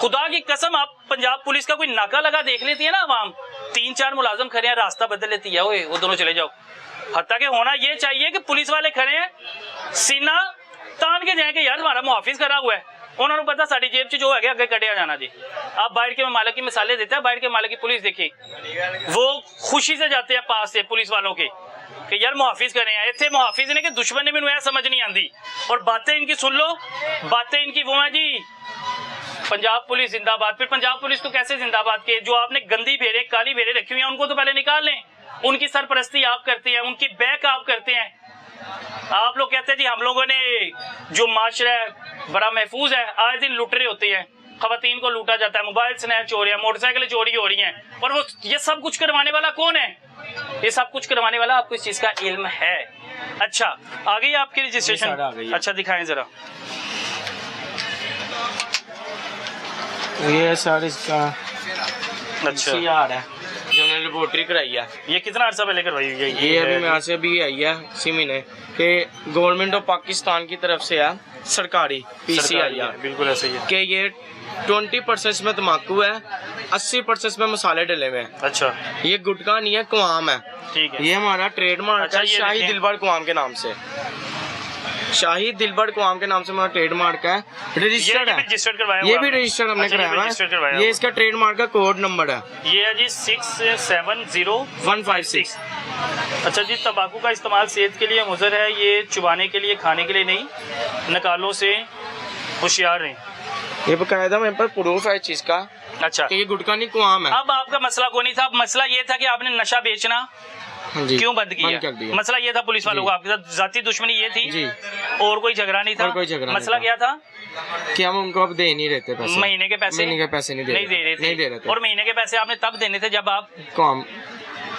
खुदा की कसम, आप पंजाब पुलिस का कोई नाका लगा देख लेती है ना आवाम, 3-4 मुलाजम खड़े हैं, रास्ता बदल लेती है, ओए वो दोनों चले जाओ। हत्ता के होना ये चाहिए कि पुलिस वाले खड़े हैं, सीना तान के जाए कि यार हमारा मुहाफिज करा हुआ है, उन्होंने पता साड़ी जेब च जो है अगे कटिया जाना जी। आप बाहर के मालिक की मिसालें देते हैं, बाहर के मालिक की पुलिस देखिए, वो खुशी से जाते हैं पास से पुलिस वालों के कि यार मुहाफिज करे हैं। इतने मुहाफिज ने कि दुश्मन ने मैनू समझ नहीं आती। और बातें इनकी सुन लो, बातें इनकी वो है जी, पंजाब पुलिस जिंदाबाद। फिर पंजाब पुलिस को कैसे जिंदाबाद के? जो आपने गंदी भेड़े, काली भेड़े रखी हुई हैं, उनको तो पहले निकाल लें। उनकी सरपरस्ती आप करते हैं, उनकी बैक आप करते हैं। आप लोग कहते हैं जी हम लोगों ने जो माशरा है बड़ा महफूज है, आए दिन लुट रहे होते हैं, खवातीन को लूटा जाता है, मोबाइल स्नैच हो रहे हैं, मोटरसाइकिल चोरी हो रही हैं, और वो ये सब कुछ करवाने वाला कौन है? ये सब कुछ करवाने वाला आपको इस चीज का इल्म है। अच्छा, आ गई आपकी रजिस्ट्रेशन? अच्छा दिखाएं जरा। ये सर इसका अच्छा यार है जो मैंने लेबोरेटरी कराई है। ये कितना अर्सा पहले करवाई हुई है? ये अभी मेरे से अभी आई है इसी महीने कि गवर्नमेंट ऑफ पाकिस्तान की तरफ से है, सरकारी पीसीआई है, बिल्कुल ऐसे ही है। कि ये 20% में तम्बाकू है, 80% में मसाले डले हुए हैं। अच्छा, ये गुटखा नहीं है, कुआम है। ठीक है। ये हमारा ट्रेडमार्क अच्छा, है, ये शाही देखें। दिलबर कुआम के नाम से, शाही दिलबर कुआम के नाम से हमारा ट्रेडमार्क है, रजिस्टर्ड है। रजिस्टर्ड करवाया ये हुआ भी आपने? रजिस्टर्ड हमने अच्छा, कराया registered हुआ करवाया है। ये हुआ। इसका ट्रेडमार्क का कोड नंबर है ये है जी 670156। अच्छा जी, तंबाकू का इस्तेमाल सेहत के लिए मुज़र है, ये चुबाने के लिए, खाने के लिए नहीं, नकालों से होशियार रहें। ये बकायदा मेरे पास प्रूफ है इस चीज़ का अच्छा, कि ये गुटखा नहीं कुआम है। अब आपका मसला कोई नहीं था, मसला ये था कि आपने नशा बेचना हाँ जी, क्यों बंद किया? कर दिया। मसला ये था पुलिस वालों जी। को आपके साथ जाती दुश्मनी ये थी जी, और कोई झगड़ा नहीं था? और कोई झगड़ा नहीं मसला था। क्या था? कि हम उनको अब दे नहीं रहते पैसे, महीने के पैसे महीने के पैसे नहीं दे नहीं दे रहे थे। और महीने के पैसे आपने तब देने थे जब आप काम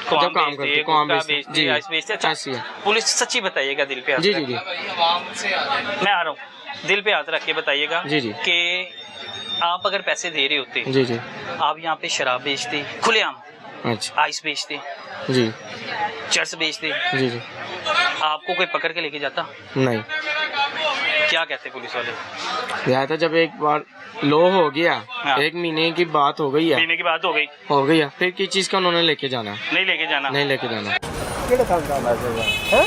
काम जब काम बेचते, करते, गुटखा काम बेचते, बेचते, जी, आइस बेचते। अच्छा, ऐसी है। पुलिस सच्ची बताइएगा, दिल पे हाथ जी रख- जी जी मैं आ रहा हूँ, दिल पे हाथ रख के बताइएगा जी, जी। कि आप अगर पैसे दे रहे होते, जी जी, आप यहाँ पे शराब बेचते खुलेआम, अच्छा आइस बेचते, जी चर्स बेचते, जी जी, आपको कोई पकड़ के लेके जाता? नहीं क्या कहते पुलिस वाले? यह था जब एक बार लो हो गया, हाँ। 1 महीने की बात हो गई है, पीने की बात हो गई, फिर किस चीज का उन्होंने लेके जाना, नहीं लेके जाना। नहीं लेके जाना। ਕਿਹੜੇ ਥਾਂ ਦਾ पैसे जो ਹੈ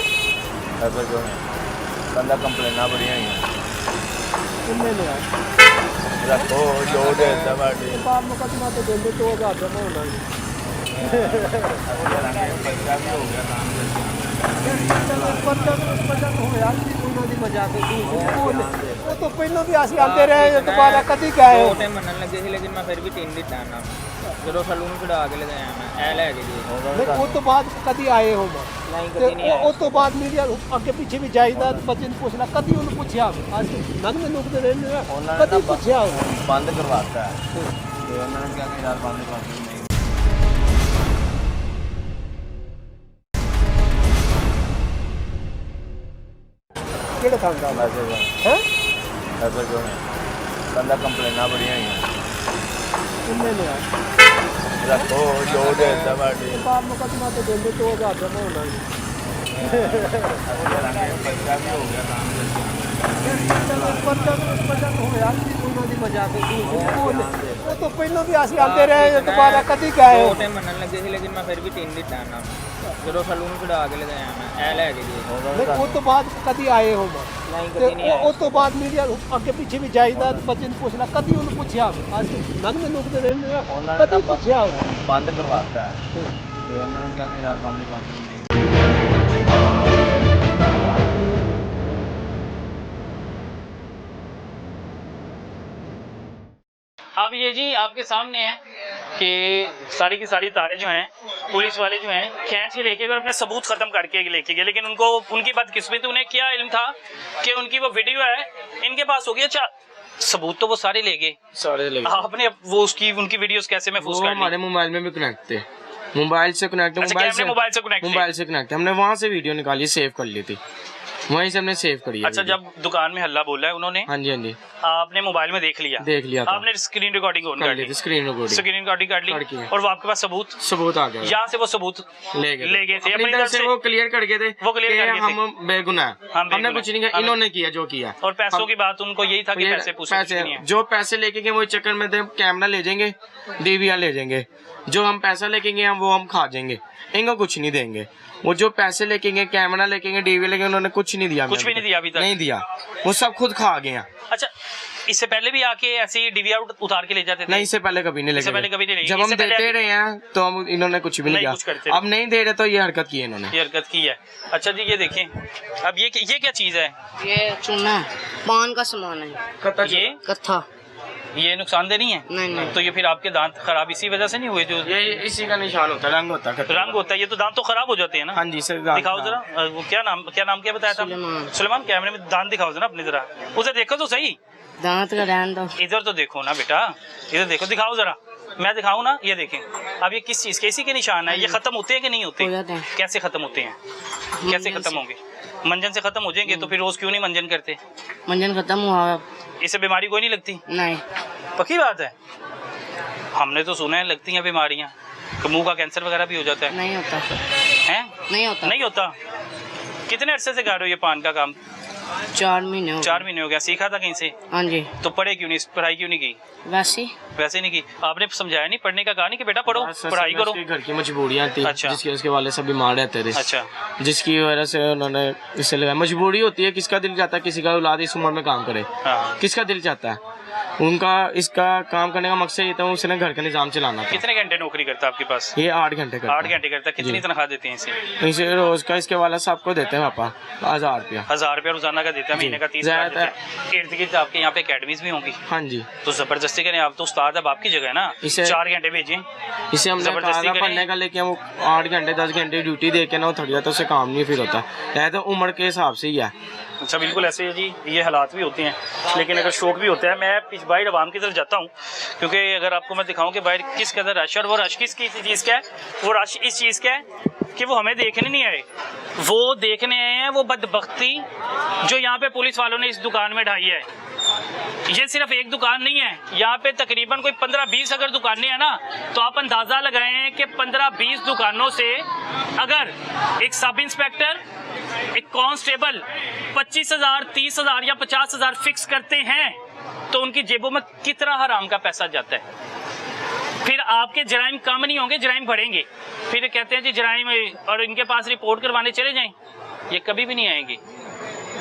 पैसे जो है बंदा कंप्लेना बढ़िया ही है ਕਿੰਨੇ ਨੇ ਆ रखो जो दे दबाड़ी ਬਾਹਰ ਮੁਕਦਮਾ ਤੇ ਦਿੰਦੇ 2000 ਜਮਾ ਹੋਣਾ ਜੀ बच्चा भी हो गया काम ਪਤਾ ਹੋਇਆ ਕਿ ਉਹਨਾਂ ਦੀ ਮਜ਼ਾਕ ਸੀ ਉਹ ਤੋਂ ਪਹਿਲਾਂ ਵੀ ਅਸੀਂ ਆਉਂਦੇ ਰਹੇ ਦੁਬਾਰਾ ਕਦੀ ਗਏ ਦੋ ਟਾਈਮ ਮੰਨਣ ਲੱਗੇ ਸੀ ਲੇਕਿਨ ਮੈਂ ਫਿਰ ਵੀ 3 ਦਿੱਤਾ ਇਹਨਾਂ ਨੂੰ ਜਦੋਂ ਸਲੂਨ ਕਢਾ ਕੇ ਲਗਾਇਆ ਮੈਂ ਇਹ ਲੈ ਕੇ ਜੀ ਉਹ ਤੋਂ ਬਾਅਦ ਕਦੀ ਆਏ ਹੋ ਨਹੀਂ ਤੇ ਕਦੀ ਨਹੀਂ ਉਹ ਤੋਂ ਬਾਅਦ ਮੀਡੀਆ ਅੱਗੇ ਪਿੱਛੇ ਵੀ ਜਾਈਦਾ ਬੱਚੇ ਨੂੰ ਪੁੱਛਣਾ ਕਦੀ ਉਹਨੂੰ ਪੁੱਛਿਆ ਅੱਜ ਨੰਗ ਮੈਨੂੰ ਕਿਤੇ ਰਹਿੰਦੇ ਆ ਕਦੀ ਪੁੱਛਿਆ बंद करवाता है तो उन्होंने क्या कि यार बंद कर दी नहीं ਕਿਹੜੇ ਥਾਂ ਦਾ पैसे जो ਹੈ पैसे जो है बंदा कंप्लेना बढ़िया ही है ਕਿੰਨੇ ਨੇ ਆ रखो जो दे दबाड़ी ਬਾਹਰ ਮੁਕਦਮਾ ਤੇ ਦਿੰਦੇ 2000 ਜਮਾ ਹੋਣਾ ਜੀ बच्चा भी हो गया काम ਪਤਾ ਹੋਇਆ ਕਿ ਉਹਨਾਂ ਦੀ ਮਜ਼ਾਕ ਸੀ ਉਹ ਤੋਂ ਪਹਿਲਾਂ ਵੀ ਅਸੀਂ ਆਉਂਦੇ ਰਹੇ ਦੁਬਾਰਾ ਕਦੀ ਗਏ ਦੋ ਟਾਈਮ ਮੰਨਣ ਲੱਗੇ ਸੀ ਲੇਕਿਨ ਮੈਂ ਫਿਰ ਵੀ 3 ਦਿੱਤਾ ਇਹਨਾਂ ਨੂੰ ਜਦੋਂ ਸਲੂਨ ਕਢਾ ਕੇ ਲਗਾਇਆ ਮੈਂ ਇਹ ਲੈ ਕੇ ਜੀ ਉਹ ਤੋਂ ਬਾਅਦ ਕਦੀ ਆਏ ਹੋ ਨਹੀਂ ਤੇ ਕਦੀ ਨਹੀਂ ਉਹ ਤੋਂ ਬਾਅਦ ਮੀਡੀਆ ਅੱਗੇ ਪਿੱਛੇ ਵੀ ਜਾਈਦਾ ਬੱਚੇ ਨੂੰ ਪੁੱਛਣਾ ਕਦੀ ਉਹਨੂੰ ਪੁੱਛਿਆ ਅੱਜ ਨੰਗ ਮੈਨੂੰ ਕਿਤੇ ਰਹਿੰਦੇ ਆ ਕਦੀ ਪੁੱਛਿਆ बंद करवाता है तो उन्होंने क्या कि यार बंद कर दी नहीं अब ये जी आपके सामने है कि सारी की सारी तारें जो हैं पुलिस वाले जो हैं खींच के लेके गए और अपने सबूत खत्म करके लेके गए, लेकिन उनको उनकी बदकिस्मती उन्हें क्या इल्म था कि उनकी वो वीडियो है इनके पास होगी। अच्छा, सबूत तो वो सारे ले गए, सारे ले गए। आपने वो उसकी उनकी वीडियोस कैसे महफूज वो कर ली? हमारे मोबाइल में भी कनेक्ट थे, मोबाइल से कनेक्ट, अच्छा, कैमरे मोबाइल से connect थे? मोबाइल से कनेक्ट, हमने वहाँ से वीडियो निकाली, सेव कर ली थी, वहीं से हमने सेव करी है अच्छा, वीडियो। जब दुकान में हल्ला बोला है उन्होंने, हाँ जी हाँ जी, आपने मोबाइल में देख लिया था, आपने स्क्रीन रिकॉर्डिंग ऑन कर कर ली ली, थी, स्क्रीन रिकॉर्डिंग स्क्रीन रिकॉर्डिंग कर ली कर की। और वो आपके पास सबूत आ गया, यहाँ से वो सबूत ले गए थे अपनी तरफ से, वो क्लियर कर गए थे, वो clear कि कर गए थे। हम बेगुनाह हैं, हम हमने बेगुनाह। कुछ नहीं किया, हमें- इन्होंने किया जो किया। और पैसों की बात उनको यही था कि ये पैसे पूछे पैसे जो पैसे लेके गए वो चक्कर में थे, कैमरा ले जाएंगे, डीवीआर ले जाएंगे, जो हम पैसा लेके गए वो हम खा जाएंगे, इनको कुछ नहीं देंगे। वो जो पैसे लेके गए, कैमरा लेके गए, डीवीआर लेके, उन्होंने कुछ नहीं दिया, कुछ भी नहीं दिया अभी तक? नहीं दिया, वो सब खुद खा गए हैं। अच्छा, इससे पहले भी आके ऐसे ही डीवीआर उतार के ले जाते थे? नहीं, इससे पहले कभी नहीं इससे लेके पहले कभी नहीं गए। लेके जब गए। हम इससे पहले देते रहे हैं तो हम इन्होंने कुछ भी नहीं नहीं कुछ करते किया, अब नहीं दे रहे तो ये हरकत की है इन्होंने। ये हरकत की है। अच्छा जी, ये देखें, अब ये क्या चीज है? ये चूना है, पान का सामान है, ये कत्था। ये नुकसानदेह नहीं है? नहीं नहीं, तो ये फिर आपके दांत खराब इसी वजह से नहीं हुए? जो ये इसी का निशान होता है, रंग होता है, रंग होता है, ये तो दांत तो खराब हो जाते हैं ना? हाँ जी सर, दिखाओ जरा, वो क्या नाम क्या बताया था? सुलेमान। सुलेमान, कैमरे में दांत दिखाओ जरा अपनी, जरा उसे देखो तो सही, दांत का रहन दो। इधर तो देखो ना बेटा, इधर देखो, दिखाओ जरा, मैं दिखाऊं ना, ये देखें। अब ये किस चीज के, इसी के निशान है? ये खत्म होते हैं कि नहीं होते? हो जाते हैं। कैसे खत्म होते हैं? कैसे खत्म होंगे? मंजन से खत्म हो जाएंगे तो फिर रोज क्यों नहीं मंजन करते? मंजन खत्म हुआ, इससे बीमारी कोई नहीं लगती? नहीं पक्की बात है, हमने तो सुना है लगती हैं बीमारियां, कि मुंह का कैंसर वगैरह भी हो जाता है। नहीं होता, हैं? नहीं होता। नहीं होता। कितने अरसे से कर रहे हो ये पान का काम? 4 महीने हो 4 महीने हो गया। सीखा था कहीं से? हाँ जी, तो पढ़े क्यों नहीं, पढ़ाई क्यों नहीं की? वैसे वैसे नहीं की? आपने समझाया नहीं, पढ़ने का कहा नहीं कि बेटा पढ़ो, पढ़ाई करो? घर की मजबूरियां थी, अच्छा। जिसकी उसके वाले सब बीमार रहते थे, अच्छा, जिसकी वजह से उन्होंने इससे लगा, मजबूरी होती है, किसका दिल चाहता है किसी का औलाद इस उम्र में काम करे, हाँ, किसका दिल चाहता है, उनका इसका काम करने का मकसद ये था, उसने घर का निज़ाम चलाना था। कितने घंटे नौकरी करता है आपके पास? ये 8 घंटे करता 8 घंटे करता है। कितनी तनख्वाह देते हैं इसे? इसे रोज का इसके वाला साहब को देते हैं पापा 1000 रुपया। 1000 रुपया रोजाना का देता है, महीने का 30,000 देता है। इर्द गिर्द आपके यहाँ पे अकेडमीज भी होंगी? हाँ जी। तो जबरदस्ती करें, आप तो उस्ताद अब आपकी जगह है ना, इसे 4 घंटे भेजें। इसे हमने कहा था पढ़ने का, लेकिन वो 8 घंटे 10 घंटे ड्यूटी दे के ना वो थोड़ी तो उससे काम नहीं फिर होता है, तो उम्र के हिसाब से ही है। अच्छा, बिल्कुल ऐसे है जी, ये हालात भी होते हैं, लेकिन अगर शौक भी होता है। मैं बाहर आवाम की तरफ जाता हूँ, क्योंकि अगर आपको मैं दिखाऊं कि बाहर किस कदर रश है, और वो रश किस चीज़ का है, वो रश इस चीज़ का है कि वो हमें देखने नहीं आए, वो देखने आए हैं वो बदबख्ती जो यहाँ पे पुलिस वालों ने इस दुकान में ढाई है। ये सिर्फ एक दुकान नहीं है, यहाँ पे तकरीबन कोई 15-20 अगर दुकानें हैं ना, तो आप अंदाज़ा लगाएं कि 15-20 दुकानों से अगर एक सब इंस्पेक्टर, एक कांस्टेबल 25,000, 30,000 या 50,000 फिक्स करते हैं, तो उनकी जेबों में कितना हराम का पैसा जाता है। फिर आपके जराइम कम नहीं होंगे, जराइम बढ़ेंगे। फिर कहते हैं जी जराइम, और इनके पास रिपोर्ट करवाने चले जाएं, ये कभी भी नहीं आएंगे,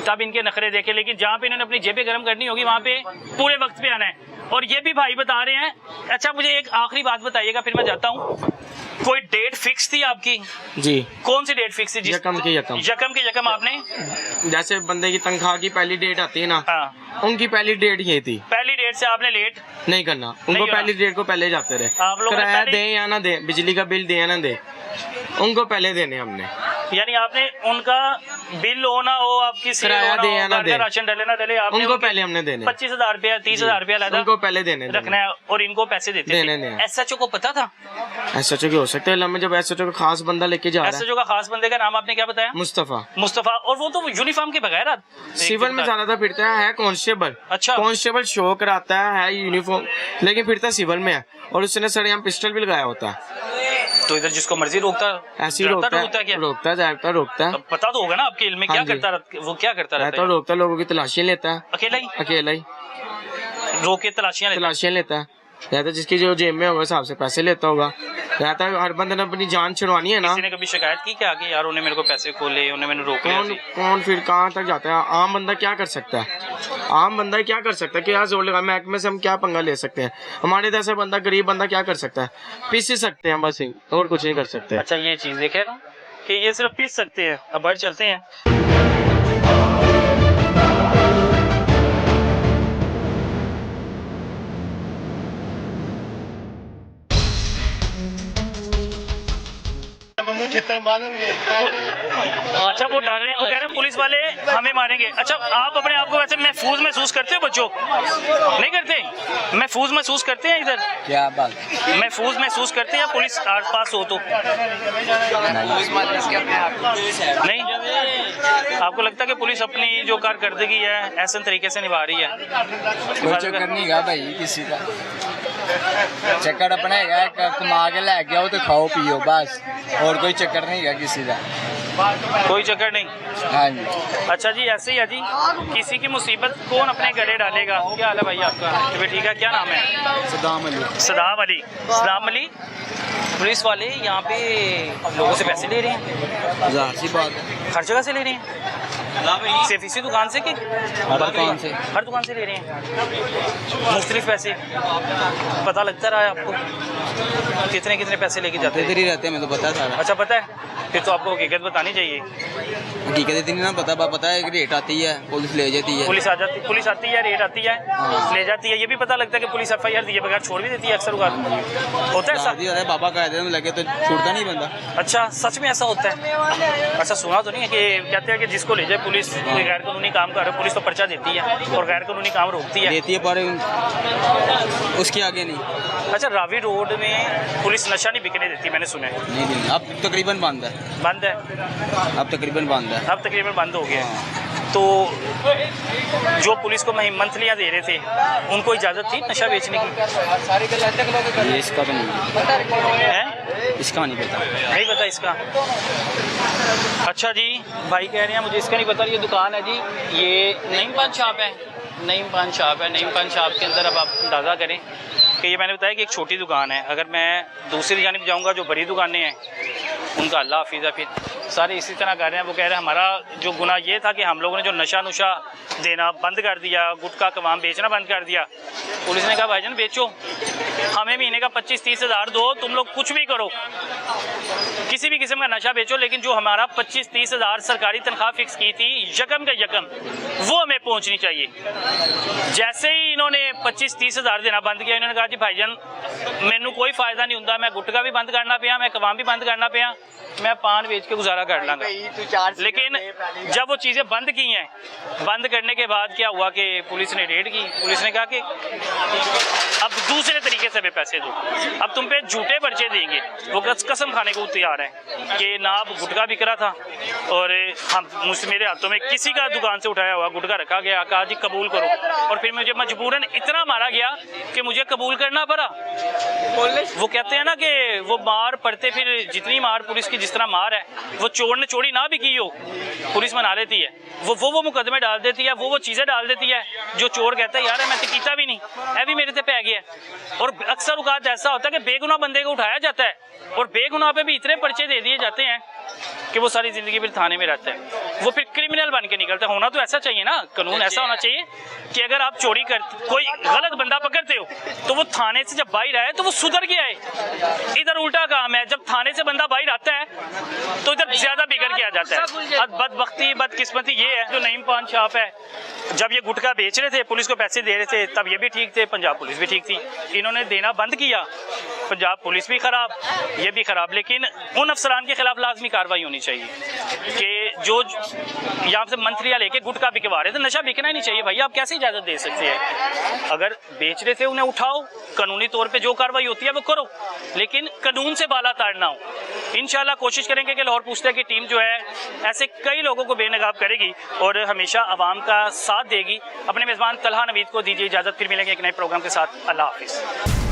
तब इनके नखरे देखे। लेकिन जहाँ पे इन्होंने अपनी जेबें गर्म करनी होगी, वहाँ पे पूरे वक्त पे आना है। और ये भी भाई बता रहे हैं। अच्छा, मुझे एक आखिरी बात बताइएगा, फिर मैं जाता हूँ। कोई डेट फिक्स थी आपकी? जी। कौन सी डेट फिक्स थी? यकम के यकम आपने, जैसे बंदे की तनख्वाह की पहली डेट आती है ना, हाँ, उनकी पहली डेट ये थी। पहली डेट से आपने लेट नहीं करना, उनको पहली डेट को पहले जाते रहे। आप लोग किराया दे या ना दे, बिजली का बिल दे या ना दे, उनको पहले देने हमने। यानी आपने उनका बिल हो ना हो, आपकी किराया दे या ना दे, राशन डले ना डले, आपने उनको पहले हमने देने। 25,000 रुपया 30,000 रुपया लगा, उनको पहले देने रखना है, और इनको पैसे देते देने। SHO को पता था? SHO की हो सकता है, जब SHO का खास बंदा लेके जा रहा है। SHO का खास बंदे का नाम आपने क्या बताया? मुस्तफा। और वो तो यूनिफॉर्म के बगैर सिविल में ज्यादा फिरता है कांस्टेबल। अच्छा, कांस्टेबल शो कराता है यूनिफॉर्म, लेकिन फिरता सिविल में है, और उसने सरेआम पिस्टल भी लगाया होता है। तो इधर जिसको मर्जी रोकता, ऐसे ही रोकता है। पता तो होगा ना आपके इल्म में, क्या करता वो क्या करता रहता है? रोकता, लोगों की तलाशियां लेता है, अकेला ही रोक के तलाशियां लेता है। या तो जिसकी जो जेब में होगा हिसाब से पैसे लेता होगा। या तो हर बंदे ने अपनी जान छुड़वानी है ना। किसी ने कभी शिकायत की क्या कि यार उन्हें मेरे को पैसे खोले, उन्हें मैंने रोक लिया? कौन फिर कहाँ तक जाता है? आम बंदा क्या कर सकता है? आम बंदा क्या कर सकता है कि यार जोर लगा, महकमे से हम क्या पंगा ले सकते हैं? हमारे जैसे बंदा, गरीब बंदा क्या कर सकता है? पीस ही सकते हैं बस, और कुछ नहीं कर सकते। अच्छा, ये चीज देखे ना कि ये सिर्फ पीस सकते हैं। अब बाहर चलते हैं। अच्छा, वो डर रहे हैं, वो कह रहे हैं पुलिस वाले हमें मारेंगे। अच्छा, आप अपने आप को वैसे महफूज महसूस करते हो? बच्चों नहीं करते? महफूज महसूस करते हैं इधर? क्या बात? महफूज महसूस करते हैं या पुलिस आस पास हो तो? नहीं, आपको लगता है कि पुलिस अपनी जो कारकर्दगी है ऐसे तरीके से निभा रही है? कोई चक्कर नहीं गा भाई किसी का, चक्कर अपना है, कमा के लै गया तो खाओ पियो बस, और कोई चक्कर नहीं है किसी का, कोई चक्कर नहीं। हाँ जी। अच्छा जी, ऐसे ही है जी, किसी की मुसीबत कौन अपने गले डालेगा। क्या हाल है भाई आपका? ठीक है, क्या नाम है? सदाम अली। पुलिस वाले यहाँ पे लोगों से पैसे ले रहे हैं? ज़ाहिर सी बात है, हर जगह से ले रहे हैं? सिर्फ इसी दुकान से कि हर दुकान से ले रहे हैं मुख्तलिफ पैसे? पता लगता रहा है आपको कितने पैसे लेके जाते इधर ही रहते हैं? मैं तो पता था। अच्छा, पता है, फिर तो आपको हकीकत बतानी चाहिए। हकीकत इतनी ना पता है कि रेट आती है, पुलिस ले जाती है, पुलिस आती है, रेट आती है, ले जाती है। ये भी पता लगता है कि पुलिस FIR दिए बगैर छोड़ भी देती है अक्सर होता है ऐसा? बाबा कायदे में लगे तो छूटता नहीं बंदा। अच्छा, सच में ऐसा होता है? अच्छा, सुना तो नहीं है कि कहते हैं कि जिसको ले जाए पुलिस, कोई गैर कानूनी काम कर रहा है, पुलिस तो पर्चा देती है और गैर कानूनी काम रोकती है, पर उसके आगे नहीं। अच्छा, रावी रोड में पुलिस नशा नहीं बिकने देती, मैंने सुना है। नहीं, अब तकरीबन बंद है। अब तकरीबन बंद हो गया। तो जो पुलिस को मंथलियाँ दे रहे थे, उनको इजाज़त थी नशा बेचने की? इसका तो नहीं है, इसका नहीं पता इसका। अच्छा जी, भाई कह रहे हैं मुझे इसका नहीं पता। ये दुकान है जी, ये नईम पान शॉप है। नईम पान शॉप के अंदर अब आप अंदाज़ा करें कि ये मैंने बताया कि एक छोटी दुकान है। अगर मैं दूसरी जानिब जाऊंगा, जो बड़ी दुकानें हैं उनका अल्लाह हाफिज़ है। फिर सारे इसी तरह कर रहे हैं। वो कह रहे हैं हमारा जो गुनाह ये था कि हम लोगों ने जो नशा नुशा देना बंद कर दिया, गुटखा कवाम बेचना बंद कर दिया। पुलिस ने कहा भाईजान बेचो, हमें महीने का 25-30 हज़ार दो, तुम लोग कुछ भी करो, किसी भी किस्म का नशा बेचो, लेकिन जो हमारा 25-30 हज़ार सरकारी तनख्वाह फिक्स की थी यकम का यकम, वो हमें पहुंचनी चाहिए। जैसे ही इन्होंने 25-30 हज़ार देना बंद किया, इन्होंने कहा जी भाईजान मैनू कोई फायदा नहीं होता, मैं गुटखा भी बंद करना पिया, मैं कवाम भी बंद करना पिया, मैं पान बेच के गुजारा कर लांगा। लेकिन जब वो चीज़ें बंद की हैं, बंद करने के बाद क्या हुआ कि पुलिस ने रेड की। पुलिस ने कहा कि अब दूसरे तरीके से हमें पैसे दो, अब तुम पे झूठे पर्चे देंगे। वो कसम खाने को तैयार है कि ना अब गुटखा बिक रहा था और हम मेरे हाथों में किसी का दुकान से उठाया हुआ गुटखा रखा गया, कहा जी कबूल करो, और फिर मुझे मजबूरन इतना मारा गया कि मुझे कबूल करना पड़ा। वो कहते हैं ना कि वो मार पड़ते, फिर जितनी मार पुलिस की जिस तरह मार है, वो चोर ने चोरी ना भी की हो पुलिस मना लेती है, वो मुकदमे डाल देती है, वो चीज़ें डाल देती है जो चोर कहता है यार मैं तो कीता भी नहीं, है भी मेरे से पै गया। और अक्सर औकात ऐसा होता है कि बेगुनाह बंदे को उठाया जाता है और बेगुनाह पे भी इतने पर्चे दे दिए जाते हैं कि वो सारी ज़िंदगी फिर थाने में रहता है, वो फिर क्रिमिनल बन के निकलता है। होना तो ऐसा चाहिए ना, कानून ऐसा होना चाहिए कि अगर आप चोरी कर कोई गलत बंदा पकड़ते हो तो वो थाने से जब बाहर आए तो वो सुधर गया है। इधर उल्टा काम है, जब थाने से बंदा बाहर आता है तो इधर ज़्यादा बिगड़ के आ जाता है। बदबख्ती बदकिस्मती ये है, जो नईम पान शॉप है, जब ये गुटखा बेच रहे थे पुलिस को पैसे दे रहे थे तब ये भी ठीक थे, पंजाब पुलिस भी ठीक थी। इन्होंने देना बंद किया, पंजाब पुलिस भी ख़राब, ये भी ख़राब। लेकिन उन अफसरान के खिलाफ लाजमी कार्रवाई होनी चाहिए कि जो यहाँ से मंथलियाँ लेके गुटखा बिकवा रहे थे। नशा बिकना ही नहीं चाहिए भाई, आप कैसे इजाज़त दे सकते हैं? अगर बेच रहे थे उन्हें उठाओ, कानूनी तौर पे जो कार्रवाई होती है वो करो, लेकिन कानून से बाला ताड़ ना हो। इंशाल्लाह कोशिश करेंगे कि लाहौर पूछता की टीम जो है ऐसे कई लोगों को बेनकाब करेगी और हमेशा आवाम का साथ देगी। अपने मेज़बान तलहा नवीद को दीजिए इजाज़त, फिर मिलेंगे एक नए प्रोग्राम के साथ। अल्लाह हाफिज़।